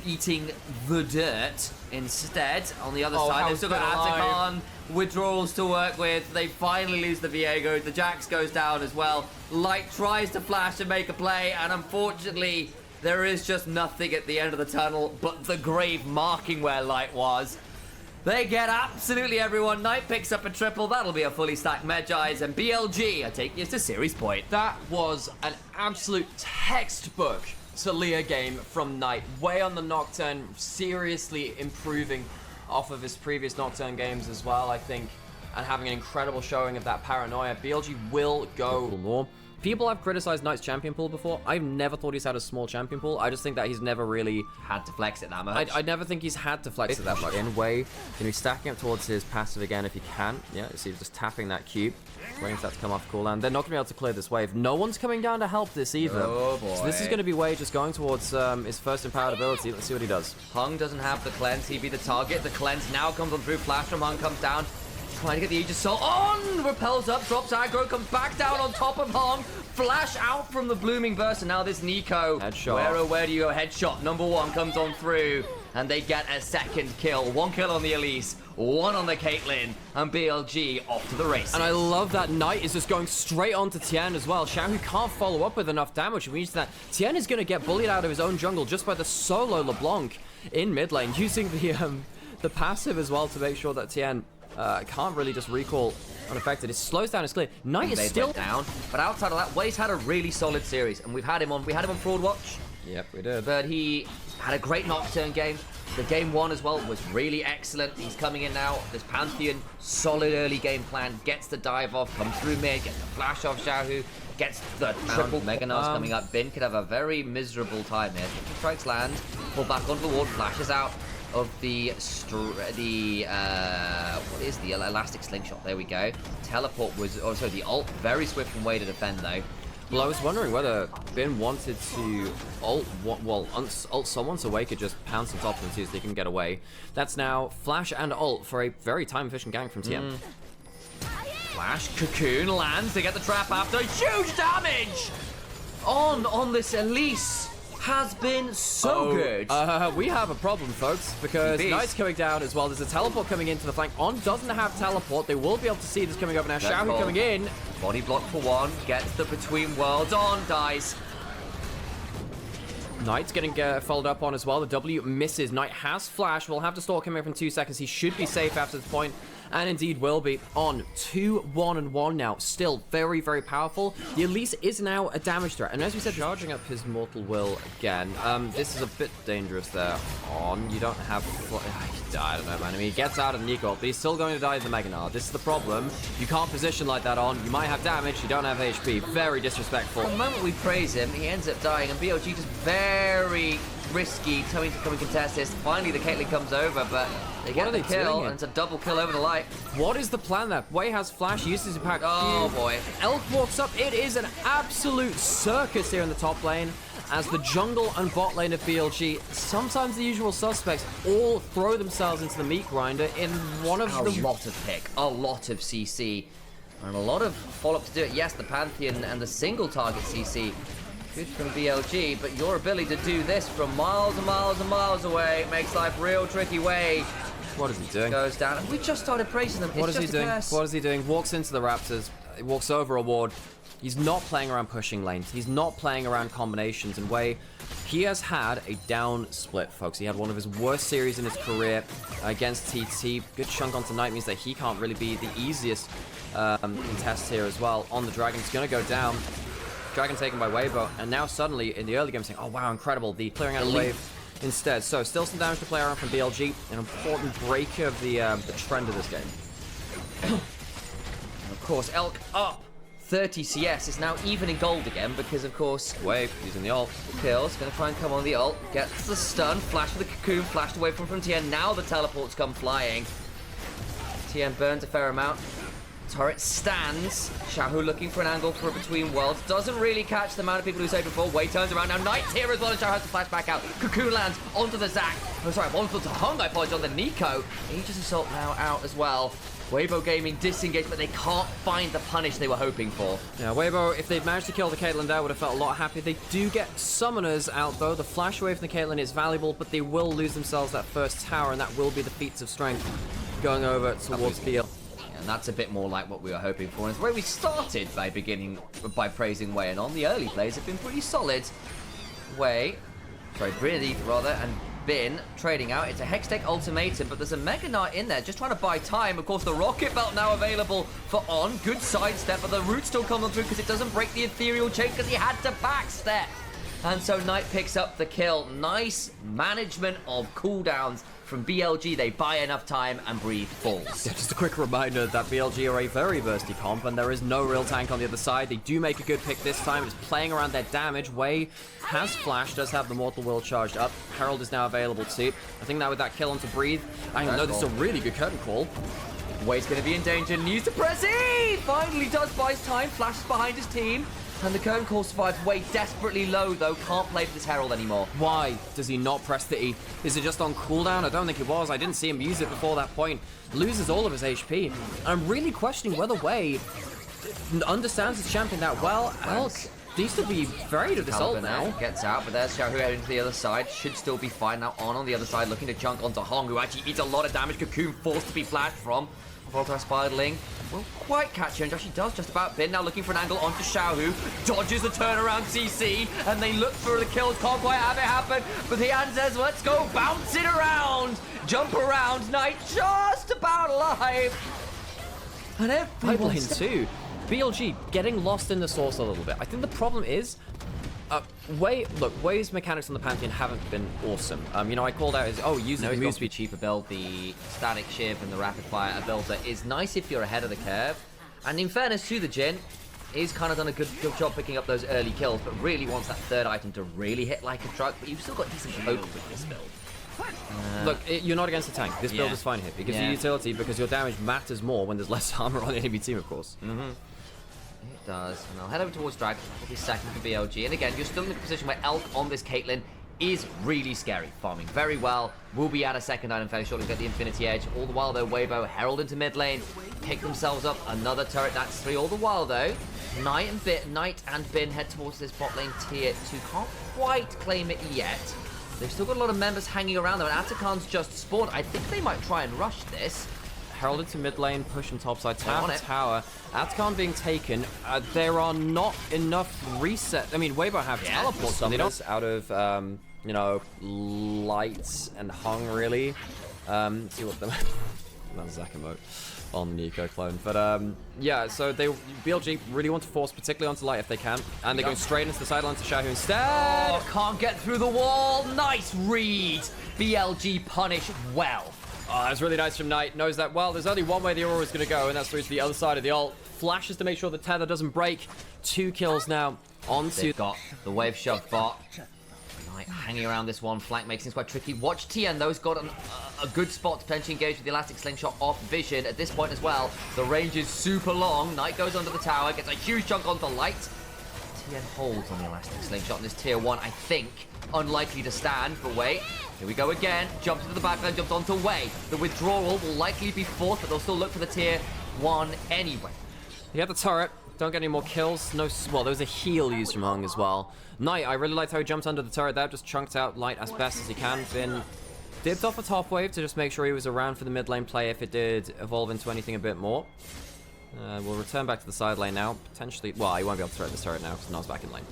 eating the dirt instead. On the other side, they've still got Atacon, withdrawals to work with. They finally lose the Viego. The Jax goes down as well. Light tries to flash and make a play, and unfortunately, there is just nothing at the end of the tunnel but the grave marking where Light was. They get absolutely everyone. Knight picks up a triple. That'll be a fully stacked Medjai's, and BLG are taking us to series point. That was an absolute textbook Talia game from Knight. Way on the Nocturne, seriously improving off of his previous Nocturne games as well, I think, and having an incredible showing of that Paranoia. BLG will go more. People have criticized Knight's champion pool before. I've never thought he's had a small champion pool. I just think that he's never really had to flex it that much. I never think he's had to flex it that much. In way, be stacking up towards his passive again if he can. Yeah, you see, just tapping that cube, waiting for that to come off cooldown. They're not gonna be able to clear this wave. No one's coming down to help this either. Oh boy. So this is gonna be Wei just going towards his first empowered ability. Let's see what he does. Hung doesn't have the cleanse. He'd be the target. The cleanse now comes on through. Flash from Hung comes down. Trying to get the Aegis Soul on! Repels up, drops aggro, comes back down on top of Hong. Flash out from the Blooming Burst, and now this Nico. Headshot. Where do you go? Headshot. Number one comes on through, and they get a second kill. One kill on the Elise, one on the Caitlyn, and BLG off to the race. And I love that Knight is just going straight onto Tian as well. Xiaohu can't follow up with enough damage, which means that Tian is going to get bullied out of his own jungle just by the solo LeBlanc in mid lane, using the passive as well to make sure that Tian can't really just recall unaffected. It slows down his clear. Knight is still down, but outside of that, Wei's had a really solid series, and we had him on Fraud Watch. Yep, we did. But he had a great Nocturne game. The game one as well was really excellent. He's coming in now. This Pantheon, solid early game plan, gets the dive off, comes through mid, gets the flash off Xiaohu, gets the triple Mega Nars coming up. Bin could have a very miserable time here. 50 strikes land, pull back onto the ward, flashes out of the what is the elastic slingshot? There we go. Teleport was also the ult, very swift and way to defend though. Well, I was wondering whether Bin wanted to ult someone so Wei could just pounce on top of them so they can get away. That's now flash and ult for a very time-efficient gank from TM. Flash, Cocoon lands to get the trap after. Huge damage on this Elise. Has been so good. We have a problem, folks, because Knight's coming down as well. There's a teleport coming into the flank. On doesn't have teleport. They will be able to see this coming over now. Xiaohu coming in. Body block for one. Gets the Between Worlds on. Dies. Knight's getting followed up on as well. The W misses. Knight has flash. We'll have to stalk him in 2 seconds. He should be safe after this point. and indeed will be. On 2-1-1 now, still very, very powerful. The Elise is now a damage threat, and as we said, charging up his Mortal Will again. This is a bit dangerous there. On, you don't have... He died, I don't know, man. I mean, he gets out of Nico, but he's still going to die in the Mega Gnar. This is the problem. You can't position like that on. You might have damage, you don't have HP. Very disrespectful. The moment we praise him, he ends up dying, and BLG just very risky trying to come and contest this. Finally, the Caitlyn comes over, but they get the kill, and it's a double kill over the light. What is the plan there? Wei has flash, he uses his impact. Oh boy. Elk walks up. It is an absolute circus here in the top lane as the jungle and bot lane of BLG, sometimes the usual suspects, all throw themselves into the meat grinder in one of the... A lot of pick, a lot of CC, and a lot of follow-up to do it. Yes, the Pantheon and the single target CC. Good from BLG, but your ability to do this from miles and miles and miles away makes life real tricky. Way. What is he doing? Goes down. And we just started praising them. What is he doing? What is he doing? Walks into the Raptors. He walks over a ward. He's not playing around pushing lanes. He's not playing around combinations. And Wei, he has had a down split, folks. He had one of his worst series in his career against TT. Good chunk onto Knight means that he can't really be the easiest contest here as well. On the Dragon, he's going to go down. Dragon taken by Weibo, and now suddenly in the early game saying, oh wow, incredible, the clearing out of the wave instead. So still some damage to play around from BLG, an important breaker of the trend of this game. Of course, Elk up 30 CS is now even in gold again because of course Wave using the ult. Kills, gonna try and come on the ult, gets the stun, flash with the cocoon, flashed away from Tien. Now the teleports come flying. Tien burns a fair amount. Turret stands. Xiaohu looking for an angle for a between worlds. Doesn't really catch the amount of people who say before. Wei turns around. Now Knight's here as well, and Xiaohu has to flash back out. Cocoon lands onto the Zac. Oh, sorry, onto the Hung, I apologize, on the Nico. Aegis Assault now out as well. Weibo Gaming disengaged, but they can't find the punish they were hoping for. Yeah, Weibo, if they'd managed to kill the Caitlyn there, would have felt a lot happier. They do get summoners out, though. The flash away from the Caitlyn is valuable, but they will lose themselves that first tower, and that will be the feats of strength going over towards BL. And that's a bit more like what we were hoping for. And it's where we started by praising Wei, and on the early plays have been pretty solid. Brynadith rather, and Bin trading out. It's a Hextech Ultimatum, but there's a Mega Gnar in there just trying to buy time. Of course, the Rocket Belt now available for On. Good sidestep, but the root still coming through because it doesn't break the ethereal chain because he had to backstep. And so Knight picks up the kill. Nice management of cooldowns from BLG. They buy enough time and breathe falls. Yeah, just a quick reminder that BLG are a very bursty comp, and there is no real tank on the other side. They do make a good pick this time. It's playing around their damage. Wei has flash, does have the Mortal Will charged up. Herald is now available too. I think now with that kill onto Breathe, I know this is a really good curtain call. Wei's going to be in danger. Needs to press E! Finally does buy time. Flashes behind his team. And the curtain call survives. Wei desperately low, though. Can't play for this Herald anymore. Why does he not press the E? Is it just on cooldown? I don't think it was. I didn't see him use it before that point. Loses all of his HP. I'm really questioning whether Wei understands his champion that well. Elk needs to be afraid of this ult now. Gets out, but there's Xiaohu heading to the other side. Should still be fine. Now on the other side, looking to junk onto Hong, who actually eats a lot of damage. Cocoon forced to be flashed from. Volta Spiderling won't quite catch her, and actually does just about. Bin now looking for an angle onto Xiaohu, dodges the turnaround CC, and they look for the kills. Can't quite have it happen, but the hand says, let's go, bounce it around, jump around. Knight just about alive. And everyone's too. BLG getting lost in the source a little bit. I think the problem is, Wei's mechanics on the Pantheon haven't been awesome. You know, I called out his, using the move speed cheaper build, the static shiv and the rapid fire ability is nice if you're ahead of the curve. And in fairness to the Jhin, he's kind of done a good job picking up those early kills, but really wants that third item to really hit like a truck. But you've still got decent poke with this build. Look, you're not against the tank. This build is fine here. It gives you utility because your damage matters more when there's less armor on the enemy team, of course. It does, and I'll head over towards Dragon. That'll be second for BLG. And again, you're still in a position where Elk on this Caitlyn is really scary. Farming very well. Will be at a second item fairly shortly. Get the Infinity Edge. All the while though, Weibo Herald into mid lane. Pick themselves up another turret. That's 3. All the while though, Knight and Bin head towards this bot lane tier 2. Can't quite claim it yet. They've still got a lot of members hanging around them, and Atakan's just spawned. I think they might try and rush this. Herald into mid lane, pushing topside tower. Atakan being taken. There are not enough reset. I mean, Weibo have teleports. They don't out of you know, lights and Hung really. See what the That's Zac emote on the Nico clone. But yeah, so BLG really want to force particularly onto Light if they can. And they're going straight into the sideline to Shahu instead. Oh, can't get through the wall. Nice read. BLG punish well. Oh, that's really nice from Knight. Knows that, well, there's only one way the Aurora is going to go, and that's through to the other side of the ult. Flashes to make sure the tether doesn't break. 2 kills now onto... They've got the wave shove bot. Knight hanging around this one. Flank makes things quite tricky. Watch TN, though, has got a good spot to potentially engage with the elastic slingshot off vision at this point as well. The range is super long. Knight goes under the tower, gets a huge chunk onto Light. TN holds on the elastic slingshot in this tier 1, I think. Unlikely to stand, but wait. Here we go again. Jumps into the backline, jumps onto Wei. The withdrawal will likely be forced, but they'll still look for the tier 1 anyway. You have the turret. Don't get any more kills. No, well, there was a heal used from Hung as well. Knight, I really liked how he jumped under the turret there. Just chunked out Light as best as he can. Been dipped off a top wave to just make sure he was around for the mid lane play if it did evolve into anything a bit more. We'll return back to the side lane now. Potentially, well, he won't be able to throw this turret now because Noz's back in lane.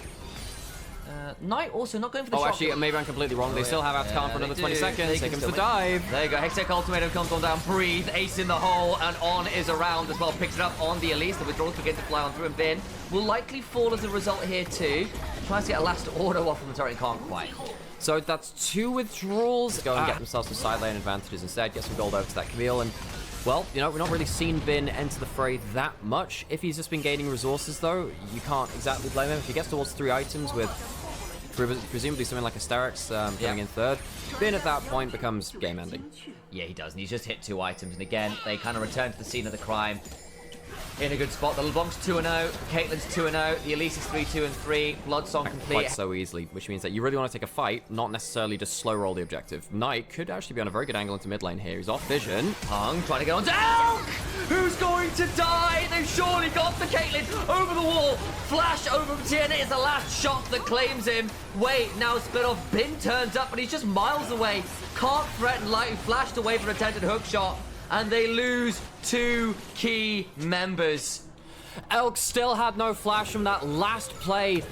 Knight also not going for the shot. Oh, actually, maybe I'm completely wrong. They still have Outcome for another 20 seconds. Here comes the dive. There you go. Hextech Ultimatum comes on down. Breathe. Ace in the hole. And On is around as well. Picks it up on the Elise. The withdrawals begin to fly on through. And Bin will likely fall as a result here too. Tries to get a last auto off from the turret. Can't quite. So that's 2 withdrawals. Go and get themselves some side lane advantages instead. Get some gold over to that Camille. And, well, you know, we've not really seen Bin enter the fray that much. If he's just been gaining resources, though, you can't exactly blame him. If he gets towards 3 items with... presumably something like a Sterix coming in third. Bin at that point becomes game ending. Yeah, he does, and he's just hit 2 items, and again, they kind of return to the scene of the crime. In a good spot. The LeBlanc's 2-0, Caitlyn's 2-0, the Elise is 3-2-3, Bloodsong complete. Quite so easily, which means that you really want to take a fight, not necessarily just slow roll the objective. Knight could actually be on a very good angle into mid lane here. He's off vision. Hung trying to get on to Elk! Who's going to die? They've surely got the Caitlyn over the wall. Flash over from TN. It is the last shot that claims him. Wait, now split off. Bin turns up, but he's just miles away. Can't threaten Light, who flashed away for an attempted hook shot. And they lose 2 key members. Elk still had no flash from that last play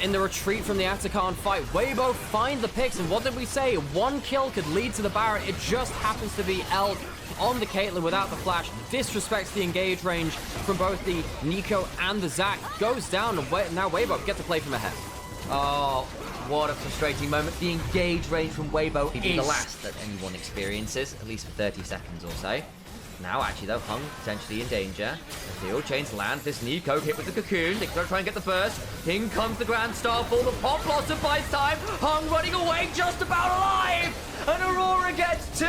in the retreat from the Atakan fight. Weibo find the picks, and what did we say? 1 kill could lead to the Baron. It just happens to be Elk on the Caitlyn without the flash. Disrespects the engage range from both the Nico and the Zac. Goes down, and now Weibo gets to play from ahead. Oh, what a frustrating moment. The engage range from Weibo is the last that anyone experiences, at least for 30 seconds or so. Now, actually, though, Hung potentially in danger. As the old chains land, this Nico hit with the cocoon. They're going to try and get the burst. In comes the Grand Starfall. The pop blossom buys time. Hung running away, just about alive. And Aurora gets 2.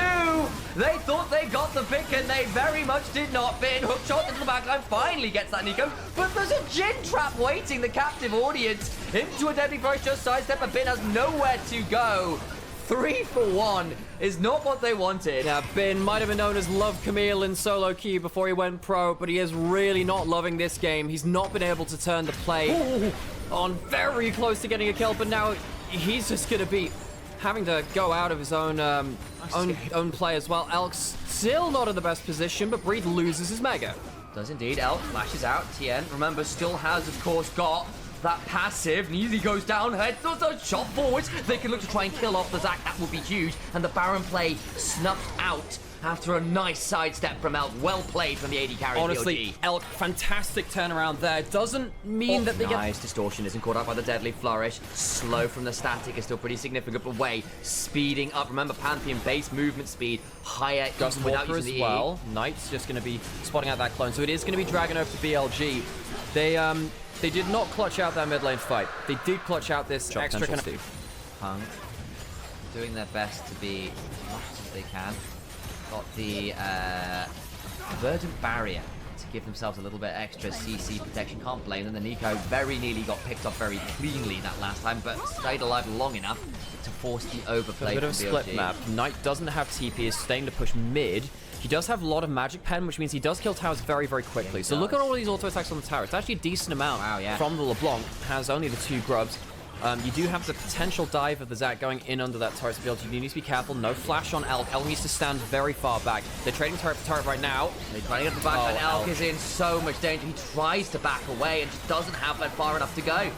They thought they got the pick, and they very much did not. Bin hook shot into the backline, finally gets that Nico. But there's a Jin trap waiting the captive audience. Into a deadly first, just sidestep, and Bin has nowhere to go. 3 for 1 is not what they wanted. Yeah, Bin might have been known as Love Camille in solo queue before he went pro, but he is really not loving this game. He's not been able to turn the play on very close to getting a kill, but now he's just going to be having to go out of his own own play as well. Elk's still not in the best position, but Breathe loses his Mega. Does indeed. Elk flashes out. TN, remember, still has, of course, got that passive. Nearly goes down. Head does a shot forwards. They can look to try and kill off the Zac. That would be huge. And the Baron play snuffed out after a nice sidestep from Elk. Well played from the AD carry. Honestly, BLG. Elk, fantastic turnaround there. Doesn't mean that they get... Nice distortion. Isn't caught up by the deadly flourish. Slow from the static is still pretty significant, but Wei speeding up. Remember, Pantheon base movement speed higher Gust even without Walker using as the well. Knight's just going to be spotting out that clone. So it is going to be dragging over to BLG. They did not clutch out that mid lane fight. They did clutch out this extra kind of... Hung doing their best to be as much as they can. Got the verdant barrier to give themselves a little bit extra CC protection. Can't blame them. The Nico very nearly got picked off very cleanly that last time, but stayed alive long enough to force the overplay. A bit of a split map. Knight doesn't have TP, is staying to push mid. He does have a lot of magic pen, which means he does kill towers very, very quickly. So look at all these auto attacks on the tower. It's actually a decent amount from the LeBlanc. Has only the 2 grubs. You do have the potential dive of the Zac going in under that turret build. You need to be careful. No flash on Elk. Elk needs to stand very far back. They're trading turret for turret right now. They're trying to get the back, and Elk is in so much danger. He tries to back away and just doesn't have that far enough to go.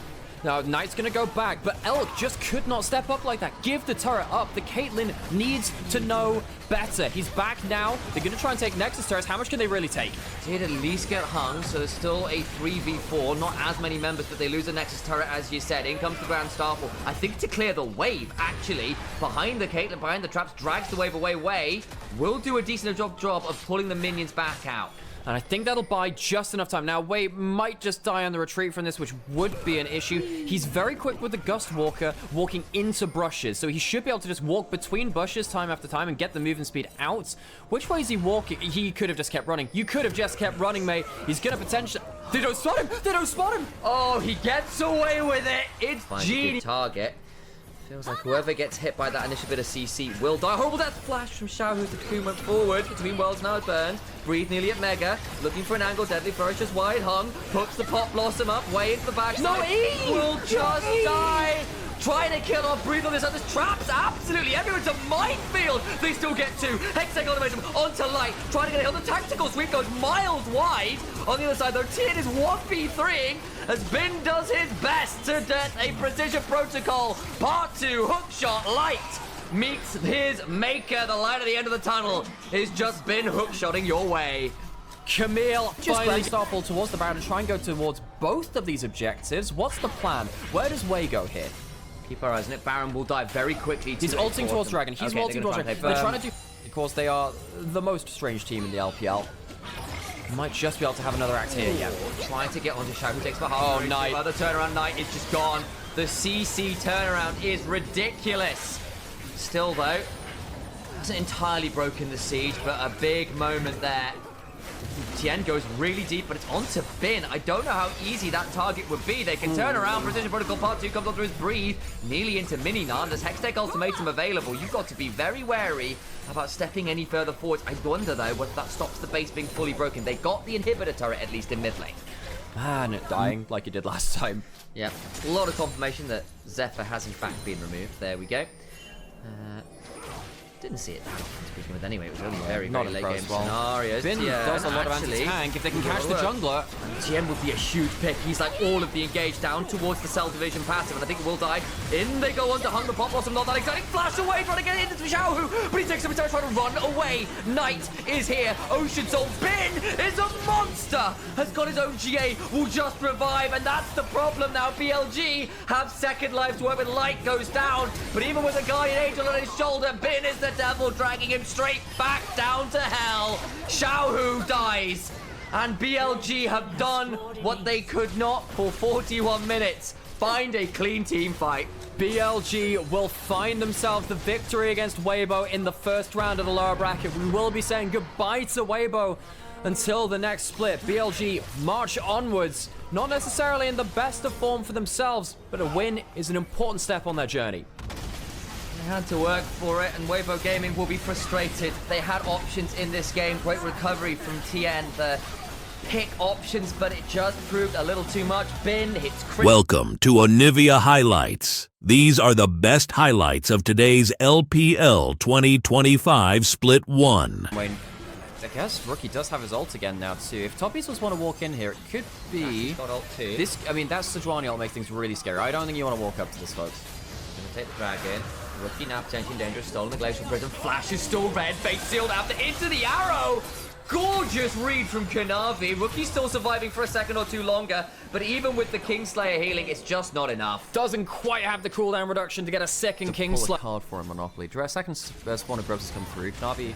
Now, Knight's gonna go back, but Elk just could not step up like that. Give the turret up. The Caitlyn needs to know better. He's back now. They're gonna try and take Nexus turrets. How much can they really take? Did at least get hung, so there's still a 3v4. Not as many members, but they lose a Nexus turret, as you said. In comes the Grand Starfall. I think to clear the wave, actually, behind the Caitlyn, behind the traps, drags the wave away. Way will do a decent job of pulling the minions back out. And I think that'll buy just enough time. Now, Wei might just die on the retreat from this, which would be an issue. He's very quick with the Gust Walker, walking into brushes. So he should be able to just walk between bushes time after time and get the movement speed out. Which way is he walking? He could have just kept running. You could have just kept running, mate. He's going to potentially... They don't spot him! They don't spot him! Oh, he gets away with it! It's genius. Target. Feels like whoever gets hit by that initial bit of CC will die. Horrible death flash from Xiaohu. The Cocoon went forward between worlds now burned. Breathe nearly at Mega. Looking for an angle. Deadly Flourish just wide hung. Puts the Pop Blossom up. Way into the backside. No, E! Will just die. Trying to kill off Breathe on this side. There's traps absolutely everywhere. It's a minefield. They still get two. Hextech automation onto Light. Trying to get it on the tactical sweep. Goes miles wide. On the other side, though, Tien is 1v3ing as Bin does his best to death. A Precision Protocol. Part 2. Hookshot. Light meets his maker. The light at the end of the tunnel is just Bin hookshotting your way. Camille finally Starfall towards the Baron and try and go towards both of these objectives. What's the plan? Where does Wei go here? Keep our eyes on it. Baron will die very quickly. He's ulting towards Dragon. He's ulting towards Dragon. They're trying to do... Because they are the most strange team in the LPL. Might just be able to have another act here, yeah. Trying to get onto Shao, who takes the half. Oh, Knight. The turnaround Knight is just gone. The CC turnaround is ridiculous. Still, though, hasn't entirely broken the siege, but a big moment there. Tien goes really deep, but it's onto Bin. I don't know how easy that target would be. They can turn around. Precision Protocol Part 2 comes onto his Breathe. Nearly into Mini-Nan. There's Hextech Ultimatum available. You've got to be very wary about stepping any further forward. I wonder, though, whether that stops the base being fully broken. They got the inhibitor turret, at least in mid lane. Man, dying like he did last time. Yeah, a lot of confirmation that Zephyr has, in fact, been removed. There we go. Didn't see it that often to begin with anyway. It was only very late game scenarios. Bin does a lot of anti-tank if they can catch the jungler. And Tien would be a huge pick. He's like all of the engage down towards the Cell Division passive, and I think it will die. In they go on to Hung the Pop Blossom. Not that exciting. Flash away, trying to get into Xiaohu, but he takes some time trying to run away. Knight is here. Ocean Soul. Bin is a monster. Has got his own GA. Will just revive, and that's the problem now. BLG have second life to work when Light goes down, but even with a Guardian Angel on his shoulder, Bin is the devil, dragging him straight back down to hell. Xiaohu dies, and BLG have done what they could not for 41 minutes. Find a clean team fight. BLG will find themselves the victory against Weibo in the first round of the lower bracket. We will be saying goodbye to Weibo until the next split. BLG march onwards, not necessarily in the best of form for themselves, but a win is an important step on their journey. They had to work for it, and Weibo Gaming will be frustrated. They had options in this game. Great recovery from Tien. The pick options, but it just proved a little too much. Bin hits critical. Welcome to Onivia Highlights. These are the best highlights of today's LPL 2025 Split 1. Wayne, I guess Rookie does have his ult again now too. If top esports want to walk in here, it could be... Got ult too. This, I mean, that's Sejuani ult makes things really scary. I don't think you want to walk up to this, folks. Gonna take the dragon. Rookie now potentially in danger. Stolen the Glacial Prism. Flash is still red. Fate sealed after into the arrow. Gorgeous read from Kanavi. Rookie still surviving for a second or two longer, but even with the Kingslayer healing, it's just not enough. Doesn't quite have the cooldown reduction to get a second Kingslayer. Hard for a Monopoly. Second spawn of grubs has come through. Kanavi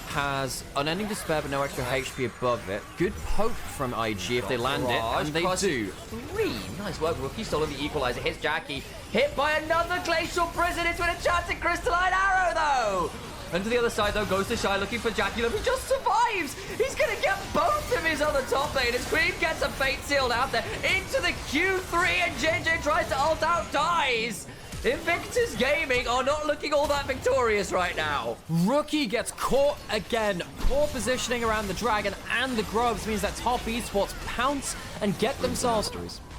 has Unending Despair but no extra HP above it. Good poke from IG if they land it, and they do. 3. Nice work, Rookie. Stolen the Equalizer. Hits Jackie. Hit by another Glacial Prison into an enchanted Crystalline Arrow, though. And to the other side, though, goes to Shy looking for Jackie. Look, he just survives. He's going to get both of his other top lane. His Queen gets a Fate sealed out there into the Q3, and JJ tries to ult out, dies. Invictus Gaming are not looking all that victorious right now. Rookie gets caught again. Poor positioning around the Dragon and the Grubs means that top esports pounce and get themselves...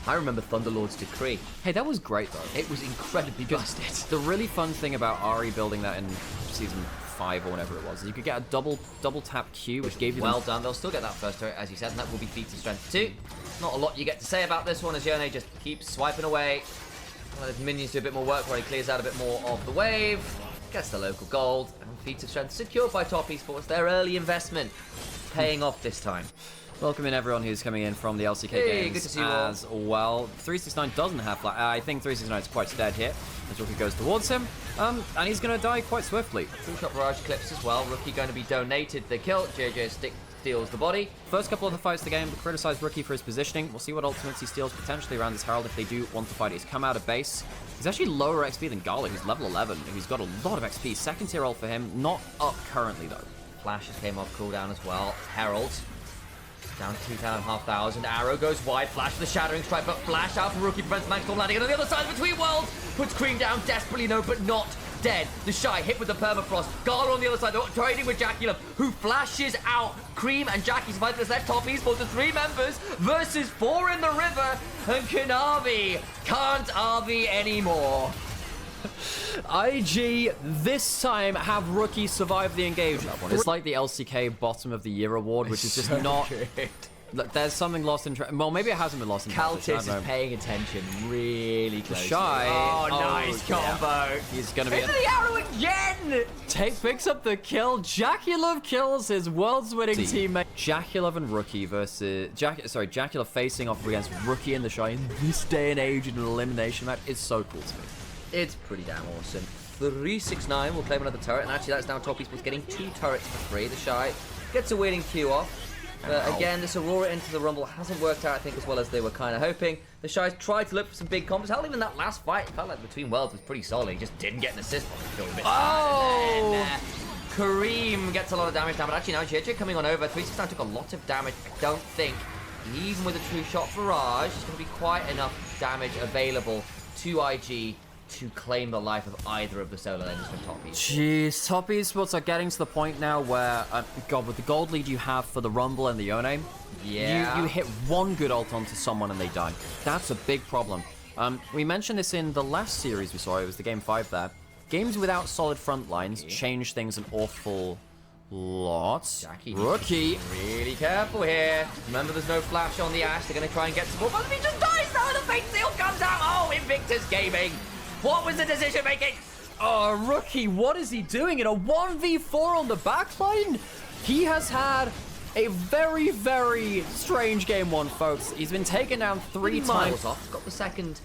I remember Thunderlord's Decree. Hey, that was great, though. It was incredibly busted. The really fun thing about Ari building that in Season 5 or whatever it was. You could get a double tap Q, which gave you Well done. They'll still get that first turret, as you said, and that will be feats of strength 2. Not a lot you get to say about this one, as Yone just keeps swiping away. One of his minions do a bit more work where he clears out a bit more of the wave. Gets the local gold, and feats of strength secured by Top Esports. Their early investment paying off this time. Welcome in everyone who's coming in from the LCK games good to see you as well. 369 doesn't have flash. I think 369 is quite dead here as Rookie goes towards him, and he's going to die quite swiftly. Two-shot barrage clips as well. Rookie going to be donated the kill. JJ steals the body. First couple of the fights of the game, we criticise Rookie for his positioning. We'll see what ultimates he steals potentially around this Herald if they do want to fight. He's come out of base. He's actually lower XP than Gala, who's level 11, who's got a lot of XP. Second tier ult for him, not up currently though. Flashes came off cooldown as well. Herald down to 2,500. Arrow goes wide. Flash for the Shattering Strike, but flash out from Rookie prevents Magstorm landing. And on the other side, Between Worlds puts Cream down desperately, no, but not dead. The Shy hit with the permafrost. Gala on the other side, trading with Jackie, who flashes out. Cream and Jackie survive this left. Top Esports to 3 members versus 4 in the river. And Kanavi can't RV anymore. IG this time have Rookie survive the engagement. It's like the LCK Bottom of the Year award, which is just not. Look, there's something lost in. Well, maybe it hasn't been lost in. Caltis is paying attention really close. Shy. Oh, nice combo. Yeah. He's gonna be. Into the arrow again. Picks up the kill. Jackulov kills his world's winning teammate. Jackulov and Rookie versus Jackulov facing off against Rookie and the Shy in this day and age in an elimination match is so cool to me. It's pretty damn awesome. 369 will claim another turret, and actually that's now Top Esports getting 2 turrets for free. The Shy gets a winning Q off. Again, this Aurora into the Rumble hasn't worked out, I think, as well as they were kind of hoping. The Shy's tried to look for some big combos. Hell, even that last fight, it felt like Between Worlds was pretty solid. He just didn't get an assist. Oh! Kareem gets a lot of damage down, but actually now JJ coming on over. 369 took a lot of damage. I don't think, even with a two-shot barrage, there's going to be quite enough damage available to IG to claim the life of either of the solo lanes from Top Esports. Jeez, Top Esports are getting to the point now where, God, with the gold lead you have for the Rumble and the Yone, yeah, you hit one good ult onto someone and they die. That's a big problem. We mentioned this in the last series we saw, it was the Game 5 there. Games without solid front lines change things an awful lot. Jackie, Rookie. Really careful here. Remember, there's no flash on the Ash. They're going to try and get support. But he just dies now, and the fake seal comes out. Oh, Invictus Gaming. What was the decision making? Oh, Rookie, what is he doing in a 1v4 on the backline? He has had a very, very strange game 1, folks. He's been taken down 3 times. Off. He's got the second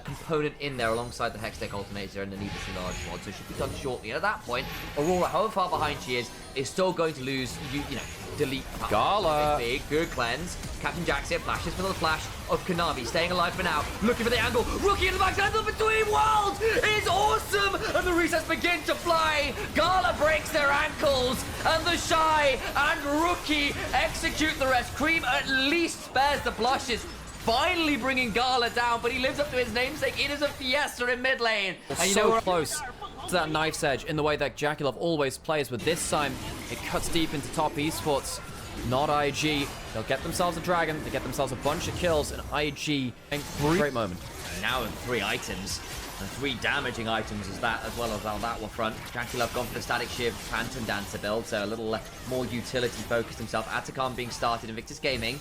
component in there alongside the Hextech Alternator and the needlessly large sword, so should be done shortly. And at that point, Aurora, however far behind she is still going to lose, you know, delete. Gala. Big, good cleanse. Captain Jax here flashes for the flash of Kanavi, staying alive for now, looking for the angle. Rookie in the backside of Between Worlds is awesome, and the resets begin to fly. Gala breaks their ankles, and the Shy and Rookie execute the rest. Cream at least spares the blushes, finally bringing Gala down, but he lives up to his namesake. It is a fiesta in mid lane. And you know, close to that knife's edge in the way that Jackulov always plays, but this time it cuts deep into Top Esports. Not IG. They'll get themselves a dragon, they get themselves a bunch of kills, and IG, a great moment. Now in 3 items, and 3 damaging items as well as on that one front. Jackulov gone for the Static Shiv Phantom Dancer build, so a little more utility focused himself. Atacam being started, Invictus Gaming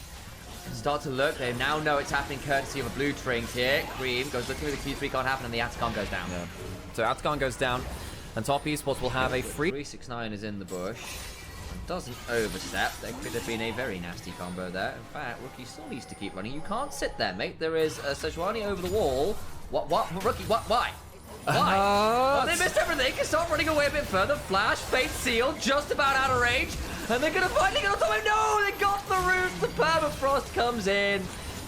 start to look. They now know it's happening courtesy of a blue trinket here. Cream goes looking with the Q3, can't happen, and the Atacam goes down. Yeah. So Atacam goes down, and Top Esports will have a free... 369 is in the bush. Doesn't overstep. There could have been a very nasty combo there. In fact, Rookie still needs to keep running. You can't sit there, mate. There is a Sejuani over the wall. What? Rookie, what? Why? Why? Well, they missed everything. Can start running away a bit further. Flash, Fate Seal, just about out of range. And they're going to finally get on top of him. No, they got the root. The permafrost comes in.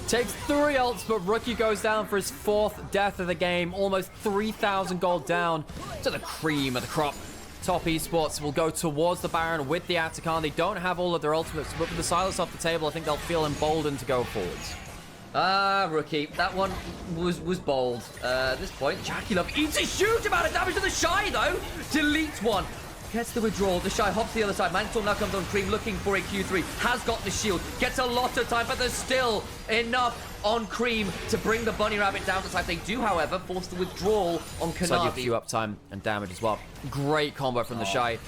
Takes 3 ults, but Rookie goes down for his 4th death of the game. Almost 3,000 gold down to the cream of the crop. Top Esports will go towards the Baron with the Atacam. They don't have all of their ultimates, but with the silence off the table, I think they'll feel emboldened to go forwards. Rookie. That one was bold. At this point, Jackulov eats a huge amount of damage to the Shy, though. Deletes one. Gets the withdrawal. The Shy hops the other side. Manstorm now comes on Cream looking for a Q3. Has got the shield. Gets a lot of time, but there's still enough on Cream to bring the Bunny Rabbit down to side. They do, however, force the withdrawal on So give Kanavi. you uptime and damage as well. Great combo from the Shy.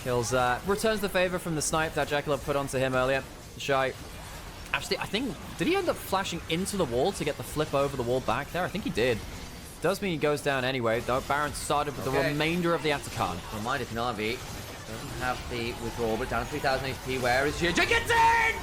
Kills, returns the favor from the snipe that Jackal put onto him earlier. The Shy. Actually, I think, did he end up flashing into the wall to get the flip over the wall back there? I think he did. Does mean he goes down anyway, though. Baron started with the remainder of the Atakan. Reminder, Kanavi doesn't have the withdrawal, but down to 3,000 HP. Where is JJ? Gets in!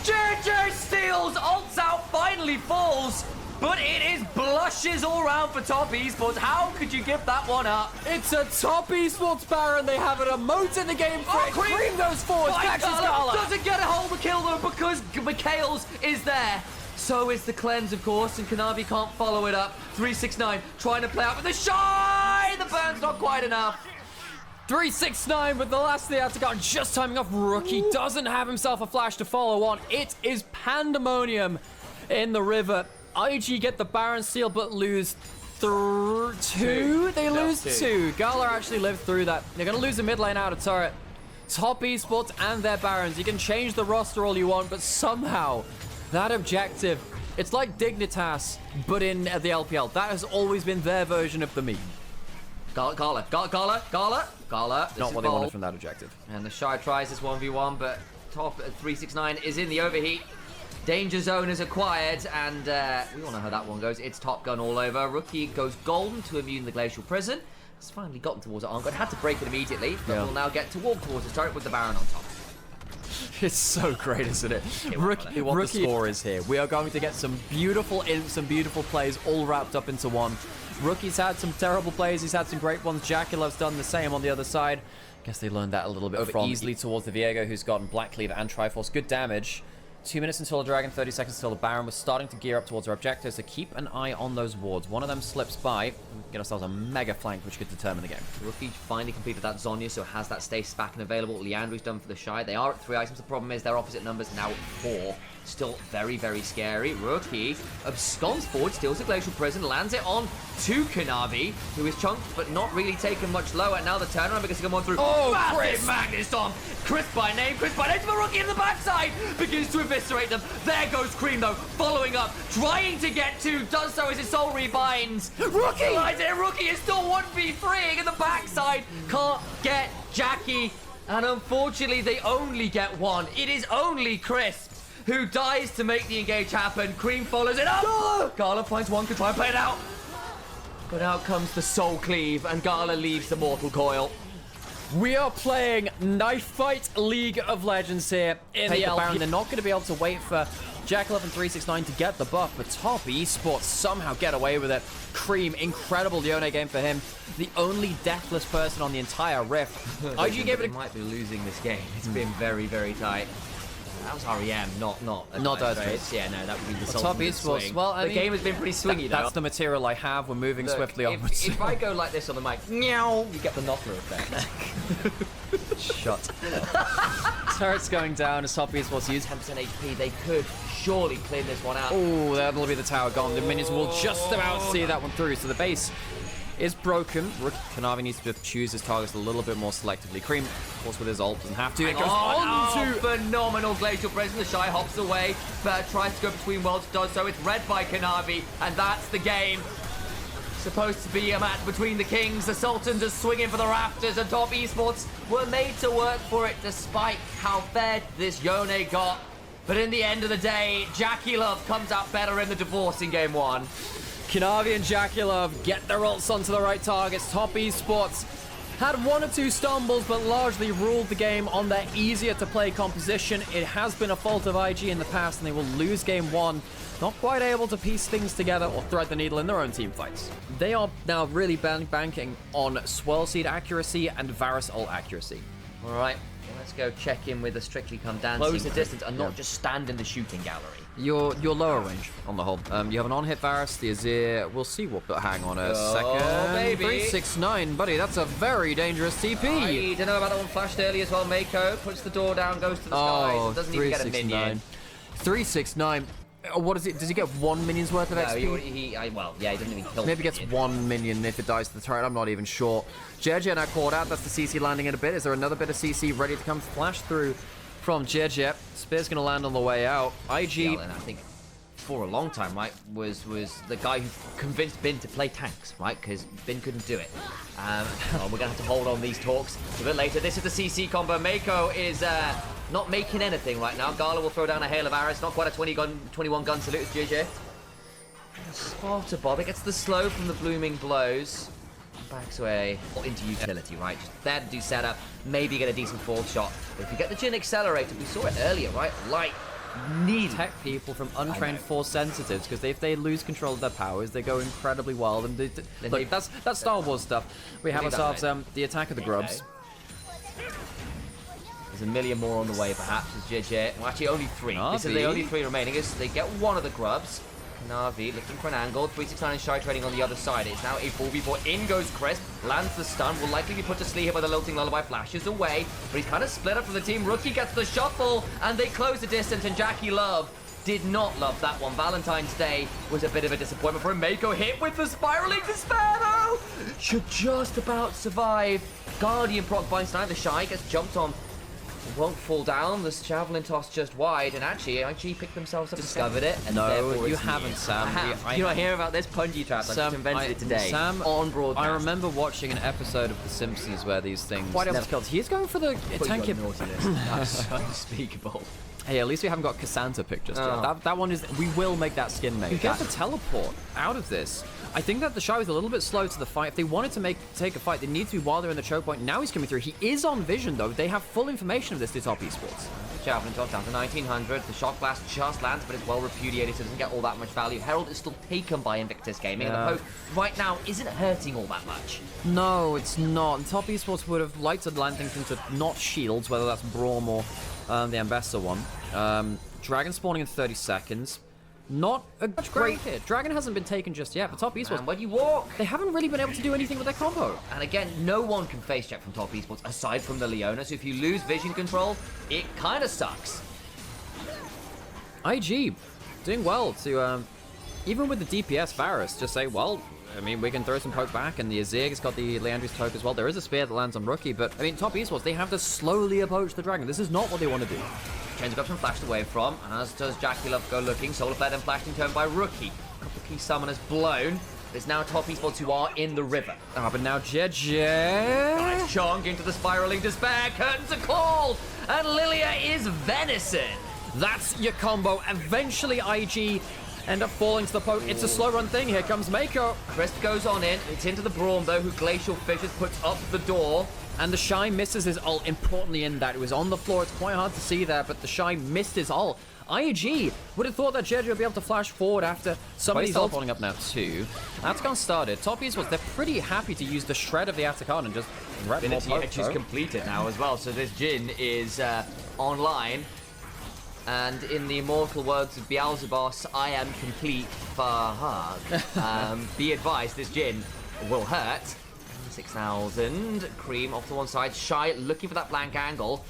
JJ steals, ults out, finally falls, but it is blushes all around for Top Esports. How could you give that one up? It's a Top Esports Baron. They have an emote in the game for it. Cream goes forward, catches Gala. Doesn't get a hold of the kill though because Mikhail's is there. So is the cleanse, of course, and Kanavi can't follow it up. 369 trying to play out with the Shy. The burn's not quite enough. 369 with the last of the Atakan just timing off. Rookie doesn't have himself a flash to follow on. It is pandemonium in the river. IG get the Baron seal but lose two. They lose two. Gala actually lived through that. They're going to lose the mid lane out of turret. Top Esports and their Barons. You can change the roster all you want, but somehow that objective, it's like Dignitas, but in the LPL. That has always been their version of the meme. Gala. Not what they wanted from that objective. And the Shy tries this 1v1, but Top 369 is in the overheat. Danger zone is acquired, and we all know how that one goes. It's Top Gun all over. Rookie goes golden to immune the Glacial Prison. Has finally gotten towards it. Arngod had to break it immediately, but will now get to walk towards his turret with the Baron on top. It's so great, isn't it? Rookie, what the score is here. We are going to get some beautiful imps and beautiful plays all wrapped up into one. Rookie's had some terrible plays. He's had some great ones. Jaculov's done the same on the other side. Guess they learned that a little bit from easily towards the Viego, who's gotten Black Cleaver and Triforce. Good damage. 2 minutes until the Dragon, 30 seconds until the Baron. We're starting to gear up towards our objectives, so keep an eye on those wards. One of them slips by, and we get ourselves a mega flank, which could determine the game. Rookie finally completed that Zhonya, so has that stasis back and available. Leandri's done for the Shy. They are at 3 items. The problem is their opposite numbers now at 4. Still very, very scary. Rookie absconds forward, steals the Glacial Prison, lands it on to Kanavi, who is chunked but not really taken much lower. And now the turnaround because he come on through. Oh, massive Chris! Magnus Storm. Chris by name to the Rookie in the backside. Begins to eviscerate them. There goes Cream though, following up, trying to get to, does so as his soul rebinds. Rookie! Rookie is still 1v3ing in the backside. Can't get Jackie. And unfortunately, they only get one. It is only Chris who dies to make the engage happen. Cream follows it up. Gala finds one, could try and play it out. But out comes the Soul Cleave, and Gala leaves the Mortal Coil. We are playing Knife Fight League of Legends here in the LPL. They're not going to be able to wait for Jackal and 369 to get the buff, but Top Esports somehow get away with it. Cream, incredible Yone game for him. The only deathless person on the entire Rift. IG gave it a... might be losing this game. It's been very, very tight. That was REM, not Dire Straits. Yeah, no, that would be the Top Esports. Well, I the mean, game has been pretty swingy, though. That's the material I have. We're moving swiftly onwards. If I go like this on the mic, meow, you get the knocker effect. Shut. Turret's going down as Top Esports use 10% HP. They could surely clean this one out. Oh, that'll be the tower gone. The minions will just about see that one through. So the base is broken. Kanavi needs to choose his targets a little bit more selectively. Cream, of course, with his ult, doesn't have to. It goes on to... phenomenal Glacial Prison. The Shy hops away, but tries to go between worlds, does so. It's read by Kanavi, and that's the game. Supposed to be a match between the Kings. The Sultans are swinging for the rafters, and Top Esports were made to work for it despite how fed this Yone got. But in the end of the day, Jackie Love comes out better in the divorce in game 1. Kanavi and Jaculov get their ults onto the right targets. Top Esports had 1 or 2 stumbles, but largely ruled the game on their easier-to-play composition. It has been a fault of IG in the past, and they will lose game 1. Not quite able to piece things together or thread the needle in their own team fights. They are now really banking on Swirl Seed accuracy and Varus ult accuracy. All right, let's go check in with a Strictly Come Dancing. Close the distance and not just stand in the shooting gallery. Your lower range on the whole. You have an on-hit Varus, the Azir. We'll see what. But hang on a second. Baby. 369, buddy. That's a very dangerous TP. I don't know about that one. Flashed early as well. Mako puts the door down, goes to the skies. Doesn't even get a minion. 369. What is it? Does he get 1 minion's worth of XP? No, he doesn't even kill Maybe gets minion. 1 minion if it dies to the turret. I'm not even sure. JJ now caught out. That's the CC landing in a bit. Is there another bit of CC ready to come flash through from JJ? Spear's going to land on the way out. IG... Yeah, and I think for a long time, right, was the guy who convinced Bin to play tanks, right? Because Bin couldn't do it. Well, we're going to have to hold on these talks a bit later. This is the CC combo. Mako is not making anything right now. Gala will throw down a hail of arrows. Not quite a 21 gun salute. It's JJ. Spotter Bob. It gets the slow from the blooming blows. Backs away into utility, right? Just there to do setup. Maybe get a decent fall shot. But if you get the Jhin accelerated, we saw it earlier, right? Light. Need Protect people from untrained force sensitives, because if they lose control of their powers, they go incredibly wild. And look, that's Star Wars stuff. We have ourselves the attack of the grubs. There's a million more on the way, perhaps. As JJ, well, actually only 3. This is the only 3 remaining. As they get one of the grubs. Navi looking for an angle. 369 and Shy trading on the other side. It's now a 4v4. In goes Crisp. Lands the stun. Will likely be put to sleep here by the Lilting Lullaby. Flashes away. But he's kind of split up from the team. Rookie gets the shuffle. And they close the distance. And Jackie Love did not love that one. Valentine's Day was a bit of a disappointment for him. Mako hit with the spiraling despair though. Should just about survive. Guardian proc by Stein. The Shy gets jumped on. Won't fall down. The javelin toss just wide, and actually, IG picked themselves up. Discovered it, and no, you haven't, Sam. You not hear about this Punji trap? I just invented it today. Sam, on broadcast. I remember watching an episode of The Simpsons where these things. Quite able to kill. He's going for the tank hit. That's unspeakable. Hey, at least we haven't got Cassandra picked just yet. That one is. We will make that skin, mate. You get the teleport out of this. I think that the Shy was a little bit slow to the fight. If they wanted to take a fight, they need to be while they're in the choke point. Now he's coming through. He is on vision, though. They have full information of this to Top Esports. Javelin toss down to 1900. The shock blast just lands, but it's well repudiated, so it doesn't get all that much value. Herald is still taken by Invictus Gaming, and the poke right now isn't hurting all that much. No, it's not. And Top Esports would have liked to land things into not shields, whether that's Braum or the Ambassador one. Dragon spawning in 30 seconds. Not a great hit. Dragon hasn't been taken just yet, but Top Esports, where do you walk? They haven't really been able to do anything with their combo. And again, no one can face check from Top Esports aside from the Leona, so if you lose vision control, it kind of sucks. IG doing well to, even with the DPS Varus, just say, well, I mean, we can throw some poke back, and the Azir has got the Leandri's poke as well. There is a spear that lands on Rookie, but, I mean, Top Esports, they have to slowly approach the Dragon. This is not what they want to do. Chains up and flashed away from, as does Jackie Love go looking. Solar Flare then flashed in turn by Rookie. A couple of key summoners blown. There's now Top Esports who are in the river. But now JJ. Nice chunk into the spiraling despair. Curtains are called, and Lilia is venison. That's your combo. Eventually, IG end up falling to the poke. It's a slow run thing. Here comes Mako. Crisp goes on in. It's into the Braum, though, who Glacial Fissures puts up the door. And the Shy misses his ult, importantly in that it was on the floor. It's quite hard to see there, but the Shy missed his ult. IG would have thought that JJ would be able to flash forward after somebody's ult falling up now too. That's gone started. Top Esports, they're pretty happy to use the shred of the Atacon and just grab more poke. Edge is completed now as well, so this Jhin is online. And in the immortal words of Beelzebos, I am complete Farhag. Be advised, this Jhin will hurt. 6,000. Cream off to one side. Shy looking for that blank angle.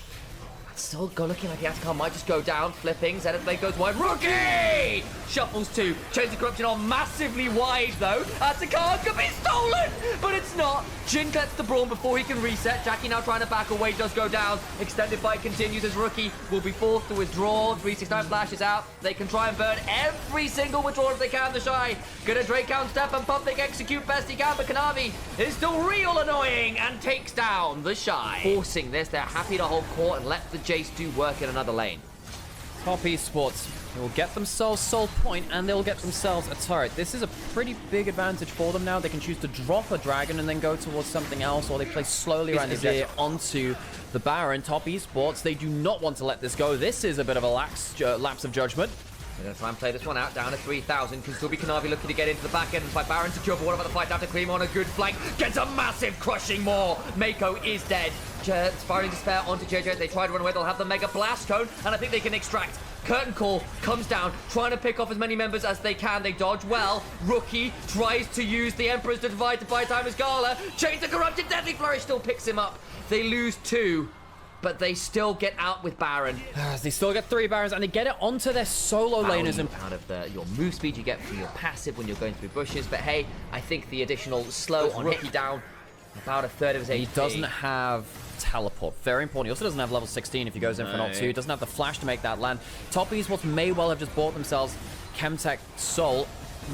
Still looking like the Atacon might just go down. Flipping. Zenith Blade goes wide. Rookie! Shuffles two. Chains of Corruption are massively wide though. Atacon could be stolen, but it's not. Jhin gets the Braum before he can reset. Jackie now trying to back away. Does go down. Extended fight continues as Rookie will be forced to withdraw. 369 flashes out. They can try and burn every single withdrawal if they can. The Shy gonna Drake count step and Pumping execute best he can, but Kanavi is still real annoying and takes down the Shy. Forcing this, they're happy to hold court and let the Jace do work in another lane. Top Esports will get themselves Soul Point and they'll get themselves a turret. This is a pretty big advantage for them now. They can choose to drop a Dragon and then go towards something else, or they play slowly around the Azir onto the Baron. Top Esports, they do not want to let this go. This is a bit of a lapse of judgment. They're going to try and play this one out, down to 3,000. Can still be Kanavi looking to get into the back end by Baron secure, but what about the fight after Cream on a good flank? Gets a massive crushing maw. Mako is dead. Spiraling Despair onto JJ. They try to run away. They'll have the Mega Blast Cone, and I think they can extract. Curtain Call comes down, trying to pick off as many members as they can. They dodge well. Rookie tries to use the Emperors to divide to buy time as Gala. Chains of Corruption. Deadly Flourish still picks him up. They lose two. but they still get out with Baron. They still get 3 Barons, and they get it onto their solo laners. And Out of your move speed you get from your passive when you're going through bushes, but hey, I think the additional slow on Rookie down about a third of his HP. he doesn't have teleport. Very important. He also doesn't have level 16 if he goes in for an ult 2. He doesn't have the flash to make that land. Top esports may well have just bought themselves Chemtech Soul.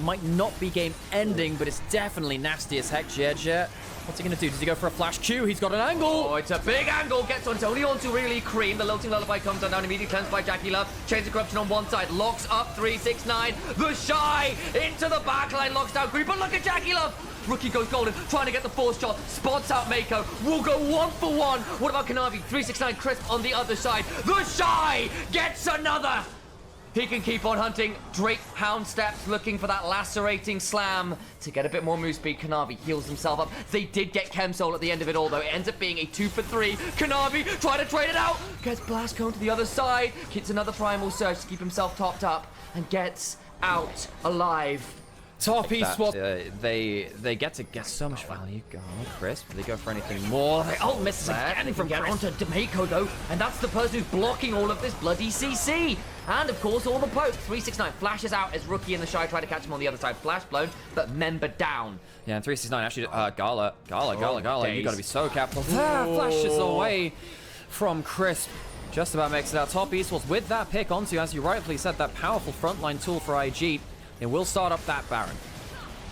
Might not be game ending, but it's definitely nasty as heck. Jer, what's he gonna do? Does he go for a flash Q? He's got an angle. Oh, it's a big angle. Gets on. It's only on to really Cream. The Lilting Lullaby comes on down. Immediately cleansed by Jackie Love. Chains of Corruption on one side. Locks up 369. The Shy into the backline. Locks down Cream. But look at Jackie Love. Rookie goes golden. Trying to get the force shot. Spots out Mako. Will go 1-for-1. What about Kanavi? 369 Crisp on the other side. The Shy gets another. He can keep on hunting. Drake Hound steps, looking for that lacerating slam to get a bit more move speed. Kanavi heals himself up. They did get Chem Soul at the end of it all, though. It ends up being a 2-for-3. Kanavi trying to trade it out. Gets Blast Cone to the other side. Gets another Primal Surge to keep himself topped up. And gets out alive. Top esports, they get to get so much value. God, Crisp, they go for anything more. They ult misses again from get Crisp. onto Mako, though. And that's the person who's blocking all of this bloody CC. And, of course, all the pokes. 369 flashes out as Rookie and the Shy try to catch him on the other side. Flash blown, but Member down. Yeah, and 369 actually, Gala, days. you gotta be so careful. Flashes away from Crisp. Just about makes it out. Top esports with that pick onto, as you rightfully said, that powerful frontline tool for IG. They will start up that Baron.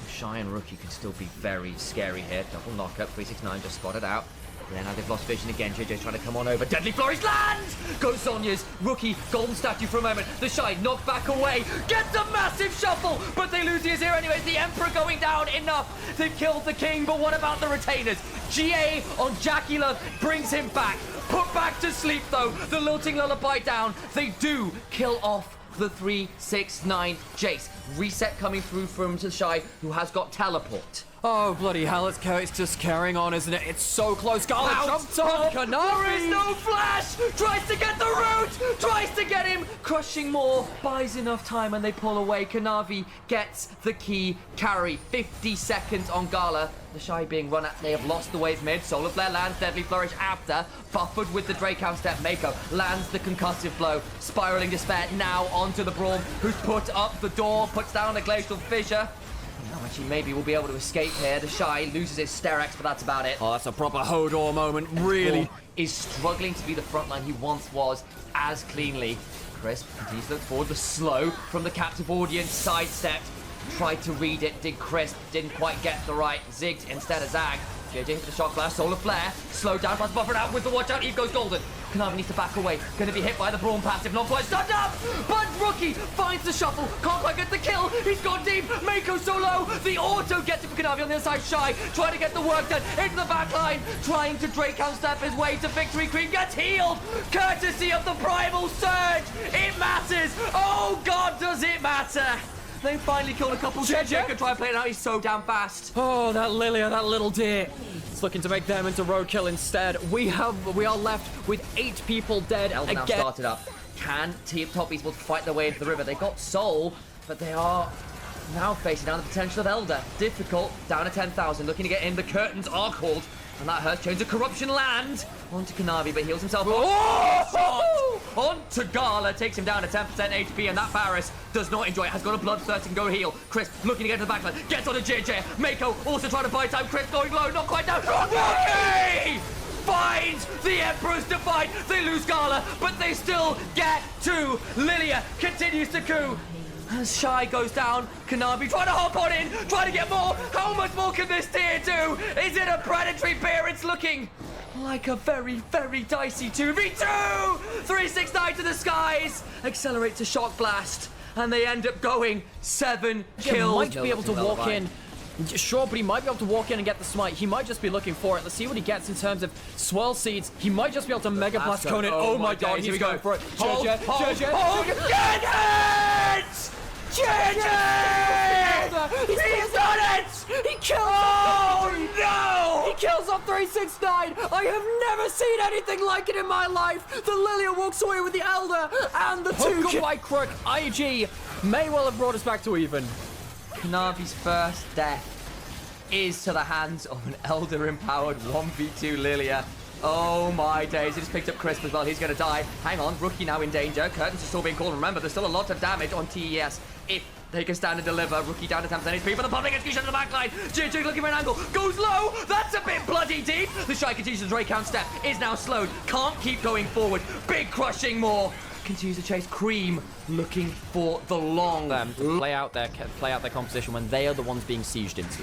Shy and Rookie can still be very scary here. Double knockup, 369 just spotted out. Then now they've lost vision again. JJ's trying to come on over. Deadly Flourish lands! Goes Sonya's. Rookie, golden statue for a moment. The Shy knocked back away. Gets a massive shuffle, but they lose the Azir anyways. The Emperor going down enough. They've killed the King, but what about the retainers? GA on Jackie Love brings him back. Put back to sleep though. The Lilting Lullaby down. They do kill off the 369 Jace. Reset coming through from the Shy, who has got teleport. Oh, bloody hell, it's just carrying on, isn't it? It's so close. Gala jumps on Kanavi. There is no flash! Tries to get the root! Tries to get him! Crushing more, buys enough time and they pull away. Kanavi gets the key carry. 50 seconds on Gala. The Shy being run at. They have lost the wave mid. Solar Flare lands. Deadly Flourish after. Buffered with the Drake Hound step. Mako lands the concussive blow. Spiraling Despair now onto the Braum, who's put up the door, puts down a Glacial Fissure. Actually, maybe we'll be able to escape here. The Shy loses his Sterex, but that's about it. Oh, that's a proper Hodor moment, really. Is struggling to be the frontline he once was as cleanly. Crisp continues to look forward. The slow from the captive audience, sidestepped, tried to read it, did Crisp, didn't quite get the right. Zigged instead of Zag. JJ for the shock blast, Solar Flare, slowed down, plus buffered out with the watch out. Eve goes golden. Kanavi needs to back away. Gonna be hit by the Braum passive, not quite stunned up. But Rookie finds the shuffle, can't quite get the kill. He's gone deep. Mako so low. The auto gets it for Kanavi on the other side. Shy trying to get the work done into the back line, trying to Drake Hound step his way to victory. Cream gets healed, courtesy of the Primal Surge. It matters. Oh God, does it matter? They finally killed a couple. JJ could try and play it out. He's so damn fast. Oh, that Lilia, that little deer. It's looking to make them into roadkill instead. We are left with 8 people dead Elder now again. started up. Can Top Esports fight their way into the river? They got Soul, but they are now facing down the potential of Elder. Difficult. Down to 10,000. Looking to get in. The curtains are called. And that hurts. Chains of Corruption land onto Kanavi, but heals himself. Oh! Onto Gala, takes him down to 10% HP, and that Varus does not enjoy it. Has got a bloodthirst and go heal. Crisp looking to get to the backline. Gets onto JJ. Mako also trying to buy time. Crisp going low, not quite down. Rookie! Finds the Emperor's Divide. They lose Gala, but they still get to Lilia. Continues to coup. As Shy goes down, Kanavi trying to hop on in, trying to get more. How much more can this tier do? Is it a predatory bear? It's looking like a very, very dicey 2v2. 369 to the skies. Accelerate to Shock Blast. And they end up going 7 kills. Might be able to walk in. Sure, but he might be able to walk in and get the smite. He might just be looking for it. Let's see what he gets in terms of swirl seeds. He might just be able to Mega Blast Cone it. Oh my God, he's going for it. Hold, Get it! JJ! He's done it! He kills Oh no! He kills off 369! I have never seen anything like it in my life! The Lilia walks away with the Elder and the 2 White Crook. IG may well have brought us back to even. Kanavi's first death is to the hands of an Elder-empowered 1v2 Lilia. Oh my days, he just picked up Crisp as well. He's going to die. Hang on, Rookie now in danger. Curtains are still being called. Remember, there's still a lot of damage on TES. If they can stand and deliver, Rookie down to 10% HP, but the public execution to the backline. JJ looking for an angle. Goes low. That's a bit bloody deep. The Shy continues to Drake count step. Is now slowed. Can't keep going forward. Big crushing more. Continues to chase Cream, looking for the long. Them to play out their composition when they are the ones being sieged into.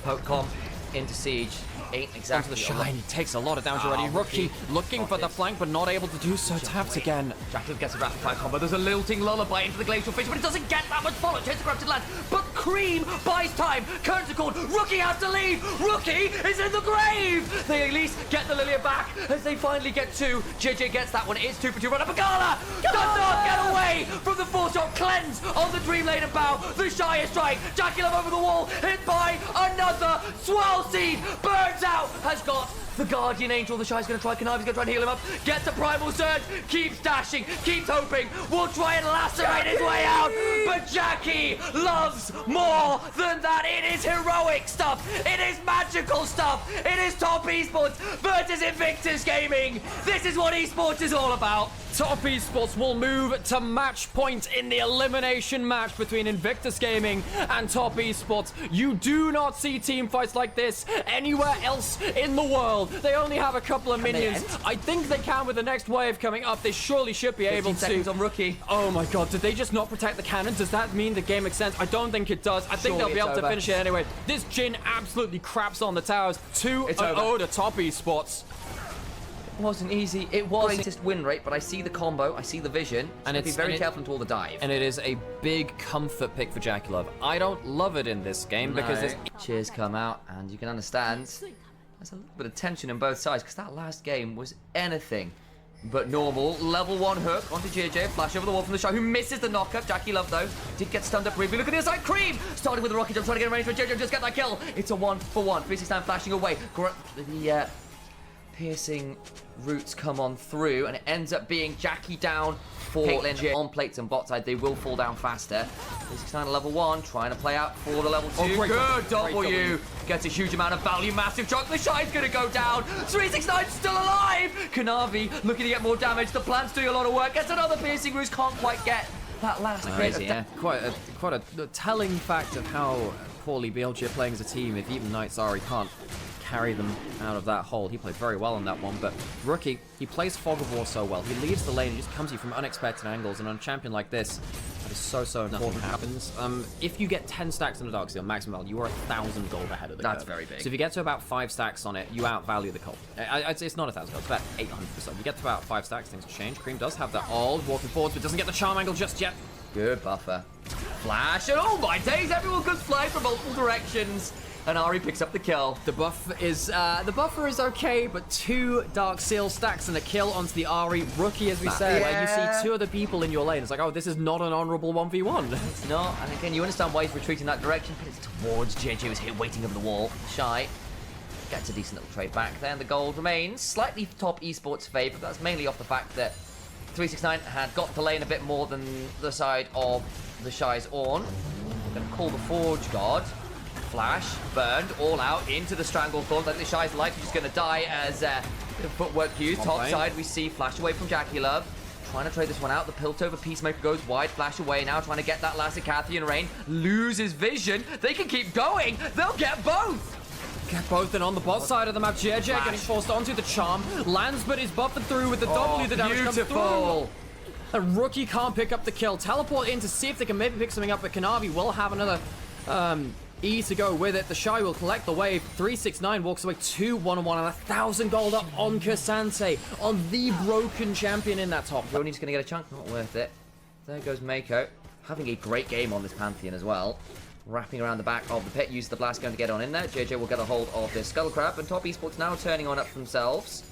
Poke comp into siege. Ain't Onto exactly the Shine, he takes a lot of damage already. Rookie looking for the flank, but not able to do so. Tapped again. Jacqueline gets a rapid fire combo. There's a lilting lullaby into the glacial fish, but it doesn't get that much follow. Chase the corrupted land, but Cream buys time. Curtains are called. Rookie has to leave. Rookie is in the grave. They at least get the Lilia back as they finally get two. JJ gets that one. It's 2 for 2. Run up a Gala. Does not get away from the 4-shot cleanse on the Dream Lane and bow. The Shire strike. Jacqueline over the wall, hit by another Swell Seed. Burns out, has got the Guardian Angel. The Shy's going to try. Kanavi's going to try and heal him up. Gets a Primal Surge. Keeps dashing. Keeps hoping. Will try and lacerate his way out. But Jackie loves more than that. It is heroic stuff. It is magical stuff. It is top esports versus Invictus Gaming. This is what esports is all about. Top Esports will move to match point in the elimination match between Invictus Gaming and Top Esports. You do not see team fights like this anywhere else in the world. They only have a couple of minions. I think they can with the next wave coming up. They surely should be able to. 15 seconds on Rookie. Oh my god, did they just not protect the cannon? Does that mean the game extends? I don't think it does. I think they'll be able to finish it anyway. This Jhin absolutely craps on the towers. 2-0 to Top Esports. It wasn't easy. It was greatest win rate, but I see the combo, I see the vision, and be very careful into all the dive. And it is a big comfort pick for Jackie Love. I don't love it in this game because there's cheers come out, and you can understand there's a little bit of tension on both sides because that last game was anything but normal. Level 1 hook onto JJ, flash over the wall from the Shy, who misses the knockup. Jackie Love though did get stunned up briefly. Look at the inside, Cream starting with the rocket jump, trying to get in range for JJ, just get that kill. It's a 1-for-1. 369 flashing away. The piercing roots come on through, and it ends up being Jackie down for Caitlyn on plates and bot side. They will fall down faster. 369 level 1, trying to play out for the level 2. Good W. Gets a huge amount of value, massive chunk. The Shine's going to go down. 369 still alive. Kanavi looking to get more damage. The plant's doing a lot of work. Gets another piercing roots, can't quite get that last crit. Quite a telling fact of how poorly BLG are playing as a team. If even Knights Ari can't carry them out of that hole. He played very well on that one, but Rookie, he plays Fog of War so well. He leaves the lane and just comes to you from unexpected angles, and on a champion like this, that is so important happens. If you get 10 stacks on a Dark Seal maximum value, you are 1,000 gold ahead of the curve. That's very big. So if you get to about 5 stacks on it, you outvalue the cult. I'd say it's not 1,000 gold, it's about 800%. You get to about 5 stacks, things change. Cream does have that all walking forwards, but doesn't get the charm angle just yet. Good buffer. Flash, and oh my days, everyone goes flying from multiple directions. And Ari picks up the kill. The buffer is okay, but 2 Dark Seal stacks and a kill onto the Ari. Rookie, as we said, like you see 2 other people in your lane. It's like, oh, this is not an honorable 1v1. It's not, and again, you understand why he's retreating that direction, but it's towards JJ, who's here waiting over the wall. Shy gets a decent little trade back there, and the gold remains slightly Top Esports' favour. That's mainly off the fact that 369 had got the lane a bit more than the side of the Shy's Ornn. I'm going to call the Forge God. Flash, burned, all out into the Stranglethorn. Like the Shy's life is just going to die as bit of footwork used. Top side, we see flash away from Jackie Love. Trying to trade this one out. The Piltover Peacemaker goes wide, flash away now, trying to get that last Acathian Rain. Loses vision. They can keep going. They'll get both. Get both, and on the bot side of the map, JJ getting forced onto the charm. Lands, but is buffered through with the W. The damage comes through. A Rookie can't pick up the kill. Teleport in to see if they can maybe pick something up, but Kanavi will have another E to go with it. The Shy will collect the wave. 369 walks away 2-1-1 and 1,000 gold up on Cassante, on the broken champion in that top. Roni's going to get a chunk. Not worth it. There goes Mako. Having a great game on this Pantheon as well. Wrapping around the back of the pit. Use the blast gun to get on in there. JJ will get a hold of this Skull Crab. And Top Esports now turning on up for themselves.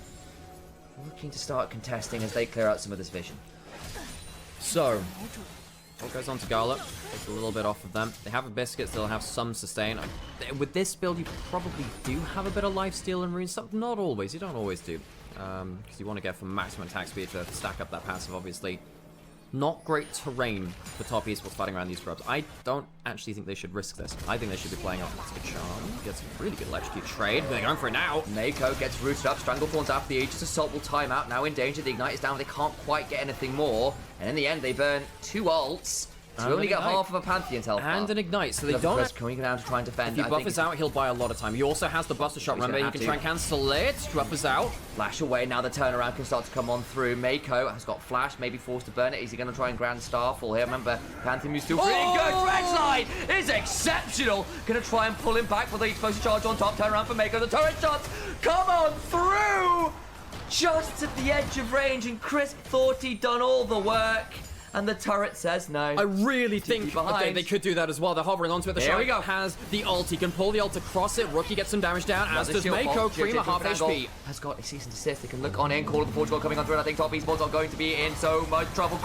Looking to start contesting as they clear out some of this vision. So, what goes on to Gala? Takes a little bit off of them. They have a biscuit, they'll have some sustain. With this build, you probably do have a bit of lifesteal and runes. Not always, you don't always do. Because you want to get from maximum attack speed to stack up that passive, obviously. Not great terrain for top esports fighting around these grubs. I don't actually think they should risk this. I think they should be playing up. That's a good charm. Gets a really good electrocute trade. They're going for it now. Mako gets rooted up. Stranglethorns after the Aegis Assault will time out. Now in danger. The Ignite is down. They can't quite get anything more. And in the end, they burn 2 ults. So we only get half of a Pantheon's health bar. And an Ignite, so they don't... Can we go down to try and defend? If he buffers out, he'll buy a lot of time. He also has the Buster Shot. Remember, he can try and cancel it. Buffers out. Flash away. Now the turnaround can start to come on through. Mako has got Flash, maybe forced to burn it. Is he going to try and Grand Starfall here? Remember, Pantheon is still pretty good. Dredge Line is exceptional. Going to try and pull him back with the explosive charge on top. Turnaround for Mako. The turret shots come on through. Just at the edge of range, and Crisp thought he'd done all the work. And the turret says no. I really think they could do that as well. They're hovering onto it. The Shire has the ult. He can pull the ult across it. Rookie gets some damage down, as does Mako. Cream at half HP. Has got a cease and desist. They can look on in. Call of the Portugal coming on through. And I think top esports are going to be in so much trouble.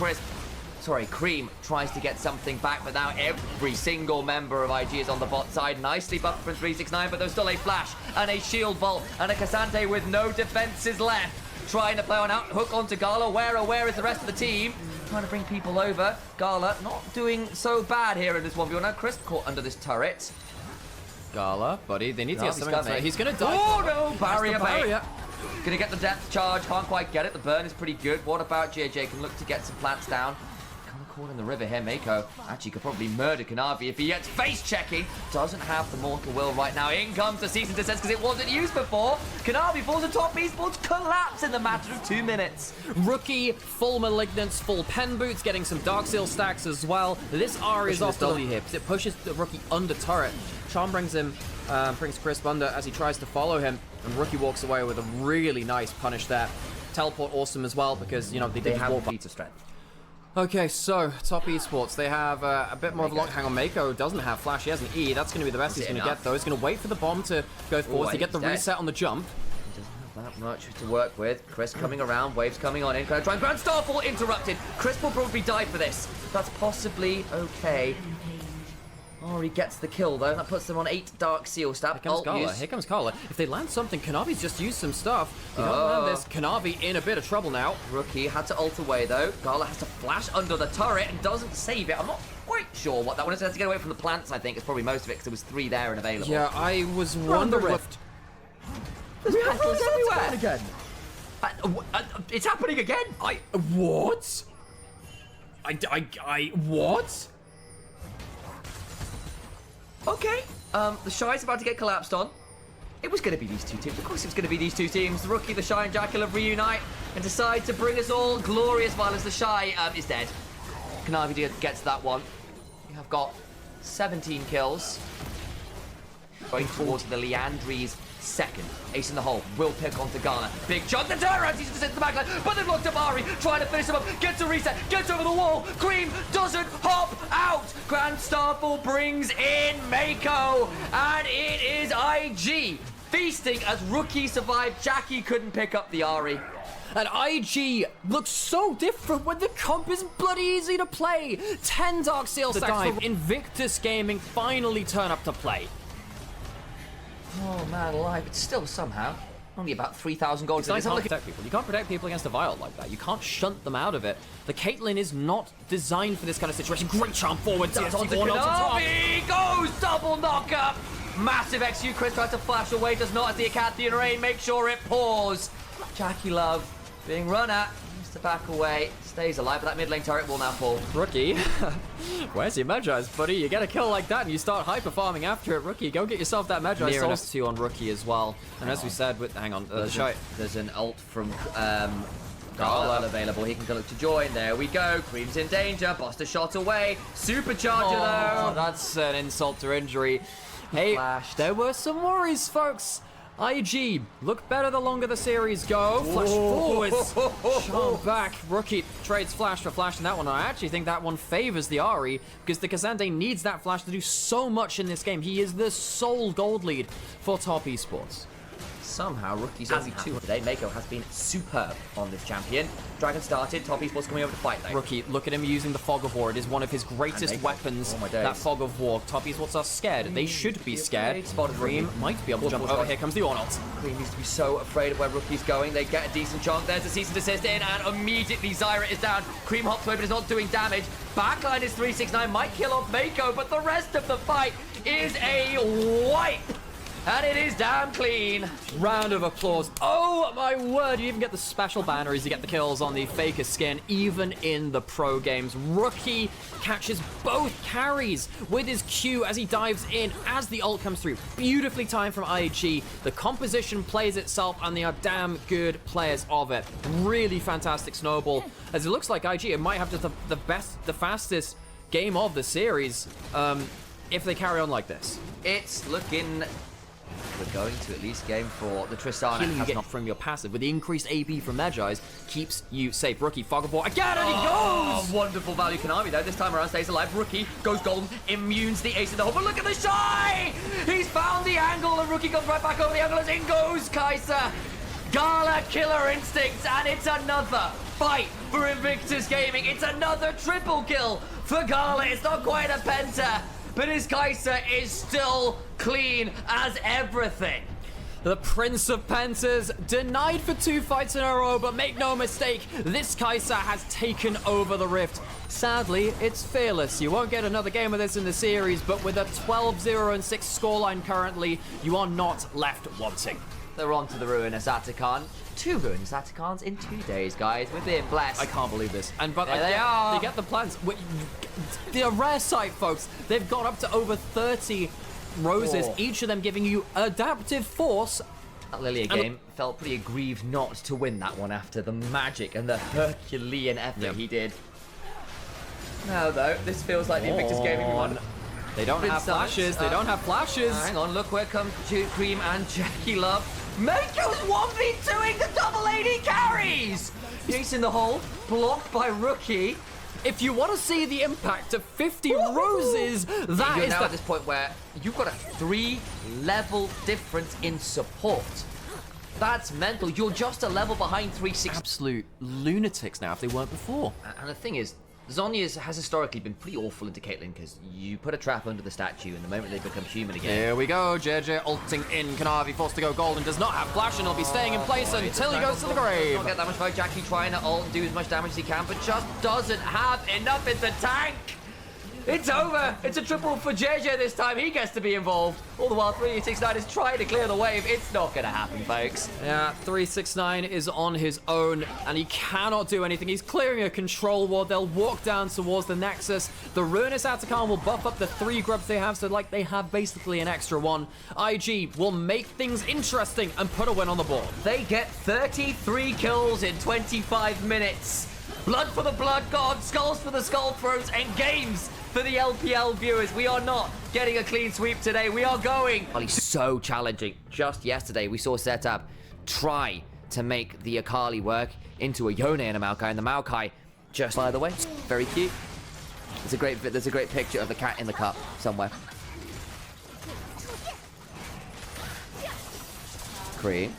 Cream tries to get something back, but now every single member of IG is on the bot side. Nicely buffed from 369, but there's still a flash and a shield vault and a Cassante with no defenses left. Trying to play on out hook onto Gala. Where is the rest of the team? Trying to bring people over. Gala not doing so bad here in this 1v1. Now Crisp caught under this turret. Gala, buddy, they need to get something. He's going to die. Oh no, barrier bait. Gonna get the depth charge, can't quite get it. The burn is pretty good. What about JJ? Can look to get some plants down. Caught in the river here. Mako actually could probably murder Kanavi if he gets face checking. Doesn't have the mortal will right now. In comes the cease and desist because it wasn't used before. Kanavi falls on top. Esports collapse in the matter of 2 minutes. Rookie, full Malignance, full Pen Boots, getting some Dark Seal stacks as well. This R is off the W here because it pushes the Rookie under turret. Charm brings Crisp under as he tries to follow him, and Rookie walks away with a really nice punish there. Teleport awesome as well because, you know, they have a feat of strength. Okay, so top esports, they have a bit more of a lock. Hang on, Mako doesn't have flash. He has an E. That's going to be the best he's going to get, though. He's going to wait for the bomb to go forward to get the reset on the jump. He doesn't have that much to work with. Chris coming around, waves coming on in. Going to try and Grand Starfall interrupted. Chris will probably die for this. That's possibly okay. Oh, he gets the kill, though. That puts them on 8 Dark Seal stat. Here comes Gala. If they land something, Kanavi's just used some stuff. If they don't land this, Kanavi in a bit of trouble now. Rookie had to ult away, though. Gala has to flash under the turret and doesn't save it. I'm not quite sure what that one is. It has to get away from the plants, I think. It's probably most of it, because there was 3 there and available. Yeah, I was wondering... There's petals everywhere! Again. It's happening again! What? What? Okay, the Shy's about to get collapsed on. It was going to be these 2 teams. Of course it was going to be these 2 teams. The Rookie, the Shy, and Jackal reunite and decide to bring us all glorious violence. The Shy is dead. Kanavi gets that one. We have got 17 kills. Going towards the Leandri's second. Ace in the hole. Will pick onto Gala. Big shot. The turret. He's just in the backline. But they've locked up Ari. Trying to finish him up. Gets a reset. Gets over the wall. Cream doesn't hop out. Grand Starfall brings in Mako. And it is IG feasting as Rookie survived. Jackie couldn't pick up the Ari. And IG looks so different when the comp is bloody easy to play. 10 Dark Seal stacks for Invictus Gaming finally turn up to play. Oh man alive, it's still somehow only about 3,000 gold. You can't protect people. You can't protect people against a Violet like that. You can't shunt them out of it. The Caitlyn is not designed for this kind of situation. Great charm forward. Does onto Kanavi. Goes double knockup. Massive XU. Chris tries to flash away. Does not as the Acathian Rain. Make sure it pours. Jackie Love being run at. Needs to back away. Stays alive, but that mid lane turret will now fall. Rookie, where's your Magi's, buddy? You get a kill like that and you start hyper farming after it. Rookie, go get yourself that Magi. Near enough 2 on Rookie as well. And as we said, hang on, there's an ult from Gala available. He can look to join. There we go. Cream's in danger. Buster shot away. Supercharger though. That's an insult to injury. Hey, there were some worries, folks. IG, look better the longer the series go. Flash forwards. Charm back. Rookie trades flash for flash in that one. I actually think that one favors the Ari because the Cassante needs that flash to do so much in this game. He is the sole gold lead for top esports. Somehow, Rookie's only 2 today. Mako has been superb on this champion. Dragon started. Top esports coming over to fight, though. Rookie, look at him using the Fog of War. It is one of his greatest weapons, Oh my days. that Fog of War. Top esports are scared. They should be scared. Spotted Cream Rookie. might be able to jump over. Here comes the Ornalt. Cream needs to be so afraid of where Rookie's going. They get a decent chunk. There's a cease and desist in, and immediately Zyra is down. Cream hops away, but is not doing damage. Backline is 369. Might kill off Mako, but the rest of the fight is a wipe. And it is damn clean. Round of applause. Oh my word, you even get the special banner as you get the kills on the Faker skin, even in the pro games. Rookie catches both carries with his Q as he dives in, as the ult comes through. Beautifully timed from IG. The composition plays itself, and they are damn good players of it. Really fantastic snowball. As it looks like IG, it might have the fastest game of the series if they carry on like this. It's looking... We're going to at least game for the Tristana. Killing you get from your passive with the increased AP from Magi's keeps you safe. Rookie, Fog of War again, and he goes! Wonderful value Konami though. This time around stays alive. Rookie goes golden, immunes the ace in the hole. But look at the shy! He's found the angle, and Rookie comes right back over the angle as in goes Kai'Sa. Gala killer instincts, and it's another fight for Invictus Gaming. It's another triple kill for Gala. It's not quite a penta, but his Kai'Sa is still clean as everything. The Prince of Pentas denied for 2 fights in a row, but make no mistake, this Kai'Sa has taken over the Rift. Sadly, it's fearless. You won't get another game of this in the series, but with a 12-0-6 scoreline currently, you are not left wanting. They're on to the Ruinous Atacon. 2 Ruinous Atacons in 2 days, guys. We're being blessed. I can't believe this. And but There they are. They get the plans. They're a rare sight, folks. They've got up to over 30 roses, each of them giving you adaptive force. That Lilia game felt pretty aggrieved not to win that one after the magic and the Herculean effort he did. No, though, this feels like the Invictus Gaming one. They don't have flashes. They don't have flashes. Hang on, look where come Cream and Jackie Love. Mako's 1v2ing the double AD carries! Ace in the hole, blocked by Rookie. If you want to see the impact of 50 roses, that You're is now the... at this point where you've got a 3-level difference in support. That's mental. You're just a level behind 360. Absolute lunatics now if they weren't before. And the thing is, Zhonya's has historically been pretty awful into Caitlyn because you put a trap under the statue and the moment they become human again. Here we go, JJ ulting in. Kanavi forced to go golden, does not have flash, and he'll be staying in place until he goes to the grave. Don't get that much vote. Jackie trying to ult and do as much damage as he can, but just doesn't have enough in the tank. It's over. It's a triple for JJ this time. He gets to be involved. All the while, 369 is trying to clear the wave. It's not going to happen, folks. Yeah, 369 is on his own, and he cannot do anything. He's clearing a control ward. They'll walk down towards the Nexus. The Ruinous Atacon will buff up the 3 grubs they have, so like they have basically an extra 1. IG will make things interesting and put a win on the board. They get 33 kills in 25 minutes. Blood for the Blood God, skulls for the Skull Throats, and games for the LPL viewers. We are not getting a clean sweep today. We are going. Well, he's so challenging. Just yesterday, we saw Setup try to make the Akali work into a Yone and a Maokai, and the Maokai, just by the way, very cute. There's a great picture of the cat in the cup somewhere. Cream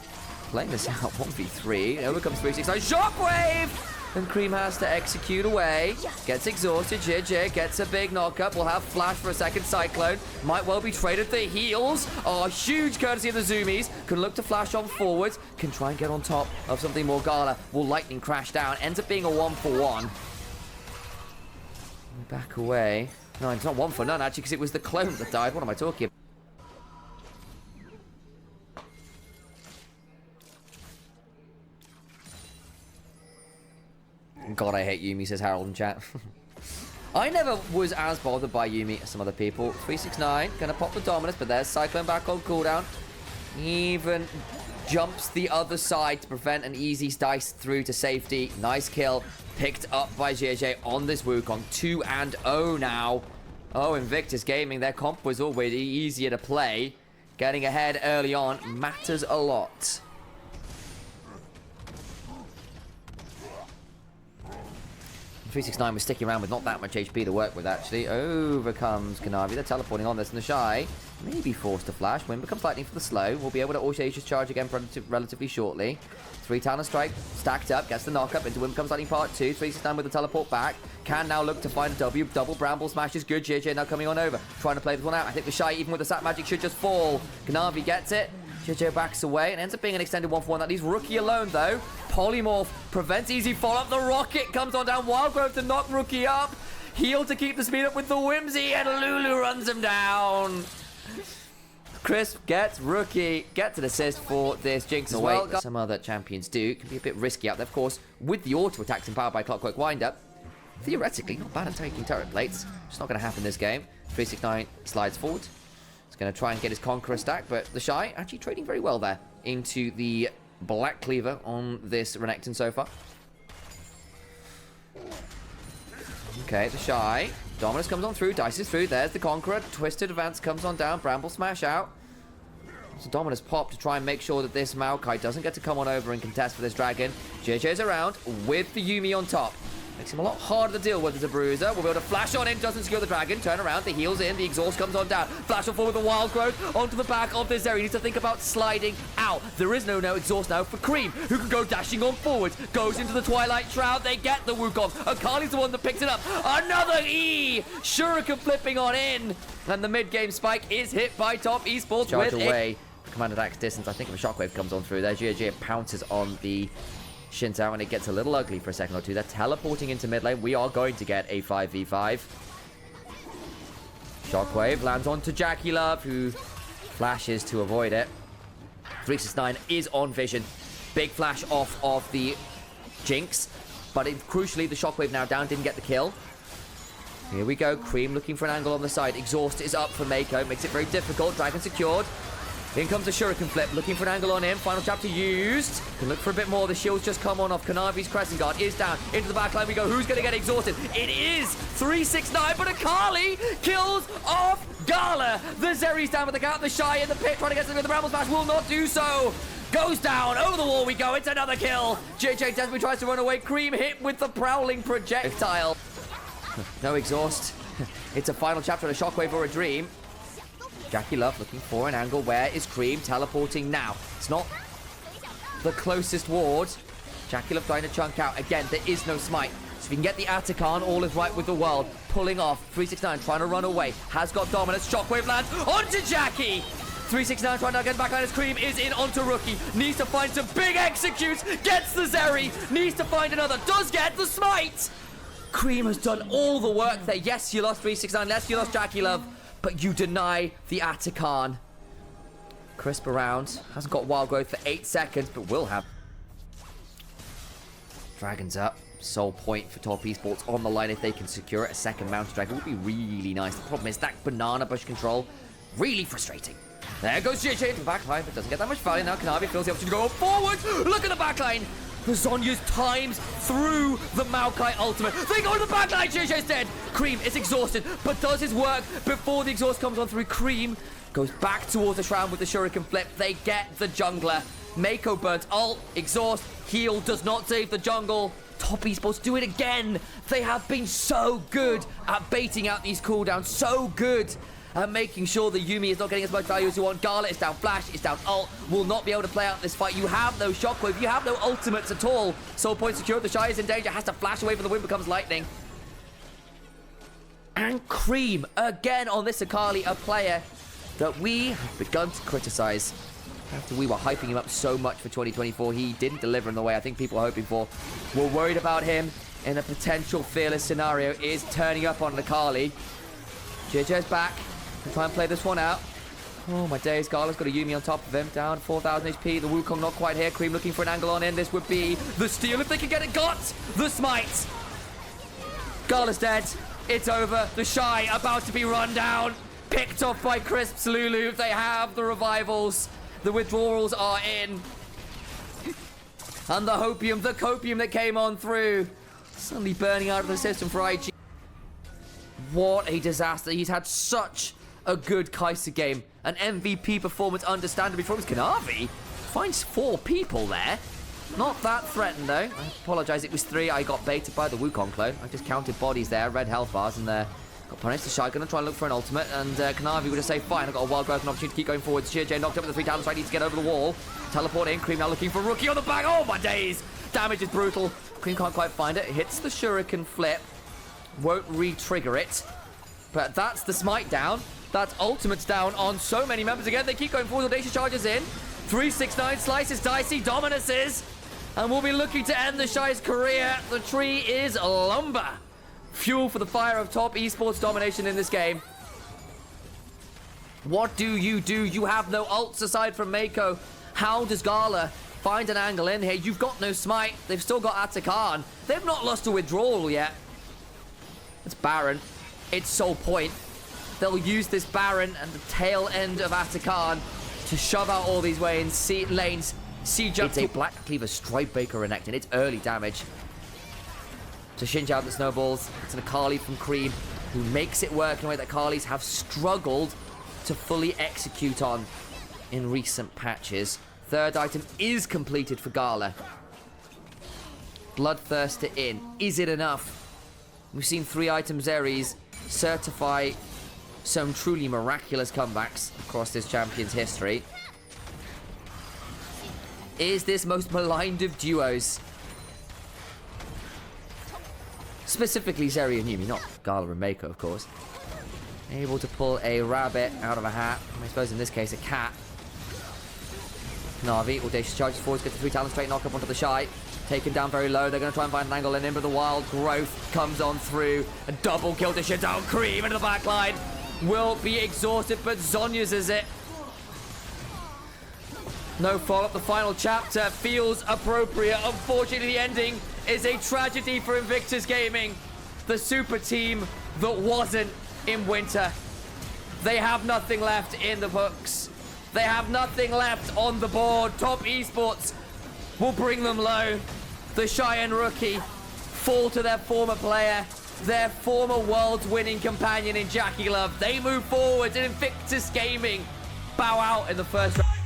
playing this out 1v3. Over comes 369. Shockwave! And Cream has to execute away. Gets exhausted. JJ gets a big knockup. Will have flash for a second. Cyclone might well be traded. The heals are huge courtesy of the Zoomies. Can look to flash on forwards. Can try and get on top of something more. Gala will lightning crash down. Ends up being a 1-for-1. Back away. No, it's not 1-for-none actually, because it was the clone that died. What am I talking about? God, I hate Yuumi, says Harold in chat. I never was as bothered by Yuumi as some other people. 369, gonna pop the Dominus, but there's Cyclone back on cooldown. Even jumps the other side to prevent an easy dice through to safety. Nice kill, picked up by JJ on this Wukong. 2-0 now. Oh, Invictus Gaming, their comp was already easier to play. Getting ahead early on matters a lot. 369 was sticking around with not that much HP to work with, actually. Over comes Kanavi. They're teleporting on this, and the Shy may be forced to flash. Wind becomes lightning for the slow. We'll be able to Audacious charge again relatively shortly. 3 Talon Strike stacked up, gets the knock-up into Wind becomes lightning part 2. 369 with the teleport back. Can now look to find a W. Double Bramble Smash is good. JJ now coming on over, trying to play this one out. I think the Shy, even with the Sap Magic, should just fall. Kanavi gets it. JJ backs away and ends up being an extended 1-for-1. That leaves Rookie alone, though. Polymorph prevents easy follow-up. The Rocket comes on down. Wild Growth to knock Rookie up. Heal to keep the speed up with the Whimsy, and Lulu runs him down. Crisp gets Rookie. Gets an assist for this Jinx as well. Some other champions do. Can be a bit risky out there, of course. With the auto attacks empowered by Clockwork Wind-Up, theoretically, not bad at taking turret plates. It's not going to happen this game. 369 slides forward. Going to try and get his Conqueror stack, but the Shy actually trading very well there into the Black Cleaver on this Renekton so far. Okay, the Shy. Dominus comes on through, dices through. There's the Conqueror. Twisted Advance comes on down. Bramble Smash out. So Dominus pop to try and make sure that this Maokai doesn't get to come on over and contest for this dragon. JJ's around with the Yuumi on top. Makes him a lot harder to deal with as a bruiser. We'll be able to flash on in, doesn't secure the dragon. Turn around, the heals in, the exhaust comes on down. Flash on forward with the Wild Growth onto the back of this area. He needs to think about sliding out. There is no exhaust now for Cream, who can go dashing on forward. Goes into the Twilight Shroud. They get the Wukong. Akali's the one that picks it up. Another E! Shuriken flipping on in. And the mid-game spike is hit by Top Esports. Charge with away. Commanded axe distance. I think if a shockwave comes on through there, GG pounces on the Shinto, and it gets a little ugly for a second or two. They're teleporting into mid lane. We are going to get a 5v5. Shockwave lands onto Jackie Love, who flashes to avoid it. 369 is on vision. Big flash off of the Jinx, but crucially, the Shockwave now down, didn't get the kill. Here we go. Cream looking for an angle on the side. Exhaust is up for Mako. Makes it very difficult. Dragon secured. In comes the Shuriken flip, looking for an angle on him. Final chapter used. Can look for a bit more. The shield's just come on off. Kanavi's Crescent Guard is down. Into the back line we go. Who's going to get exhausted? It is 369, but Akali kills off Gala. The Zeri's down with the count. The Shy in the pit, trying to get something with the Bramble Smash. Will not do so. Goes down. Over the wall we go. It's another kill. JJ desperately tries to run away. Cream hit with the prowling projectile. No exhaust. It's a final chapter of a Shockwave or a Dream. Jackie Love looking for an angle. Where is Cream? Teleporting now. It's not the closest ward. Jackie Love trying to chunk out. Again, there is no smite. So if you can get the Atakan, all is right with the world. Pulling off. 369 trying to run away. Has got dominance. Shockwave lands onto Jackie. 369 trying to get back on his. Cream is in onto Rookie. Needs to find some big executes. Gets the Zeri. Needs to find another. Does get the smite. Cream has done all the work there. Yes, you lost 369. Yes, you lost Jackie Love. But you deny the Atakan. Crisp around. Hasn't got Wild Growth for 8 seconds, but will have. Dragon's up. Soul point for Top Esports on the line if they can secure it. A second Mountain Dragon would be really nice. The problem is that banana bush control. Really frustrating. There goes JJ into the backline, but doesn't get that much value now. Kanavi feels the option to go forward. Look at the backline. The Zhonya's times through the Maokai ultimate. They go to the backline. JJ's dead. Cream is exhausted, but does his work before the exhaust comes on through. Cream goes back towards the Shroud with the Shuriken flip. They get the jungler. Mako burns ult. Exhaust. Heal does not save the jungle. Top Esports do it again. They have been so good at baiting out these cooldowns. So good and making sure the Yuumi is not getting as much value as you want. Gala is down flash, is down ult, will not be able to play out this fight. You have no shockwave, you have no ultimates at all. Soul point secured, the Shy is in danger, has to flash away from the wind, becomes lightning. And Cream, again on this Akali, a player that we have begun to criticize. After we were hyping him up so much for 2024, he didn't deliver in the way I think people were hoping for. We're worried about him in a potential fearless scenario, is turning up on Akali. JJ's back. Try and play this one out. Oh my days, Gala's got a Yuumi on top of him. Down 4,000 HP. The Wukong not quite here. Cream looking for an angle on in. This would be the steal if they can get it. Got the smite. Gala's dead. It's over. The Shy about to be run down. Picked off by Crisp's Lulu. They have the revivals. The withdrawals are in. And the Hopium, the Copium that came on through. Suddenly burning out of the system for IG. What a disaster. He's had such a good Kai'Sa game. An MVP performance, understandably, from his Kanavi. Finds 4 people there. Not that threatened, though. I apologize, it was 3. I got baited by the Wukong clone. I just counted bodies there, red health bars, and got punished. The Shy gonna try and look for an ultimate, and Kanavi would just say, fine, I've got a wild growth and opportunity to keep going forward. Sheer J knocked up with the 3 talents, right, needs to get over the wall. Teleport in, Cream now looking for Rookie on the back. Oh my days! Damage is brutal. Cream can't quite find it. Hits the Shuriken flip. Won't re-trigger it. But that's the smite down. That's ultimates down on so many members again. They keep going forward. Audacious charges in. 369 slices dicey. Dominus is. And we'll be looking to end the Shy's career. The tree is lumber. Fuel for the fire of top esports domination in this game. What do? You have no ults aside from Mako. How does Gala find an angle in here? You've got no smite. They've still got Atakan. They've not lost a withdrawal yet. It's Baron. It's Soul Point. They'll use this Baron and the tail end of Atakan to shove out all these lanes. Siege up. It's a Black Cleaver Stripe Baker Renekton. It's early damage. To Shinji out the snowballs. It's an Akali from Cream who makes it work in a way that Akalis have struggled to fully execute on in recent patches. Third item is completed for Gala. Bloodthirster in. Is it enough? We've seen 3 items Ares certify some truly miraculous comebacks across this champion's history. Is this most maligned of duos? Specifically Zeri and Yumi, not Gala and Mako, of course. Able to pull a rabbit out of a hat. I suppose in this case a cat. Navi, audacious charges forwards, gets the 3 talent straight knock up onto the Shy. Taken down very low. They're going to try and find an angle and in, but the wild growth comes on through. A double kill to shut down Cream into the back line. Will be exhausted, but Zonya's is it. No follow-up. The final chapter feels appropriate. Unfortunately, the ending is a tragedy for Invictus Gaming. The super team that wasn't in winter. They have nothing left in the books. They have nothing left on the board. Top esports will bring them low. The Shy and Rookie fall to their former player, their former world's winning companion in Jackie Love. They move forward, and Invictus Gaming bow out in the first round.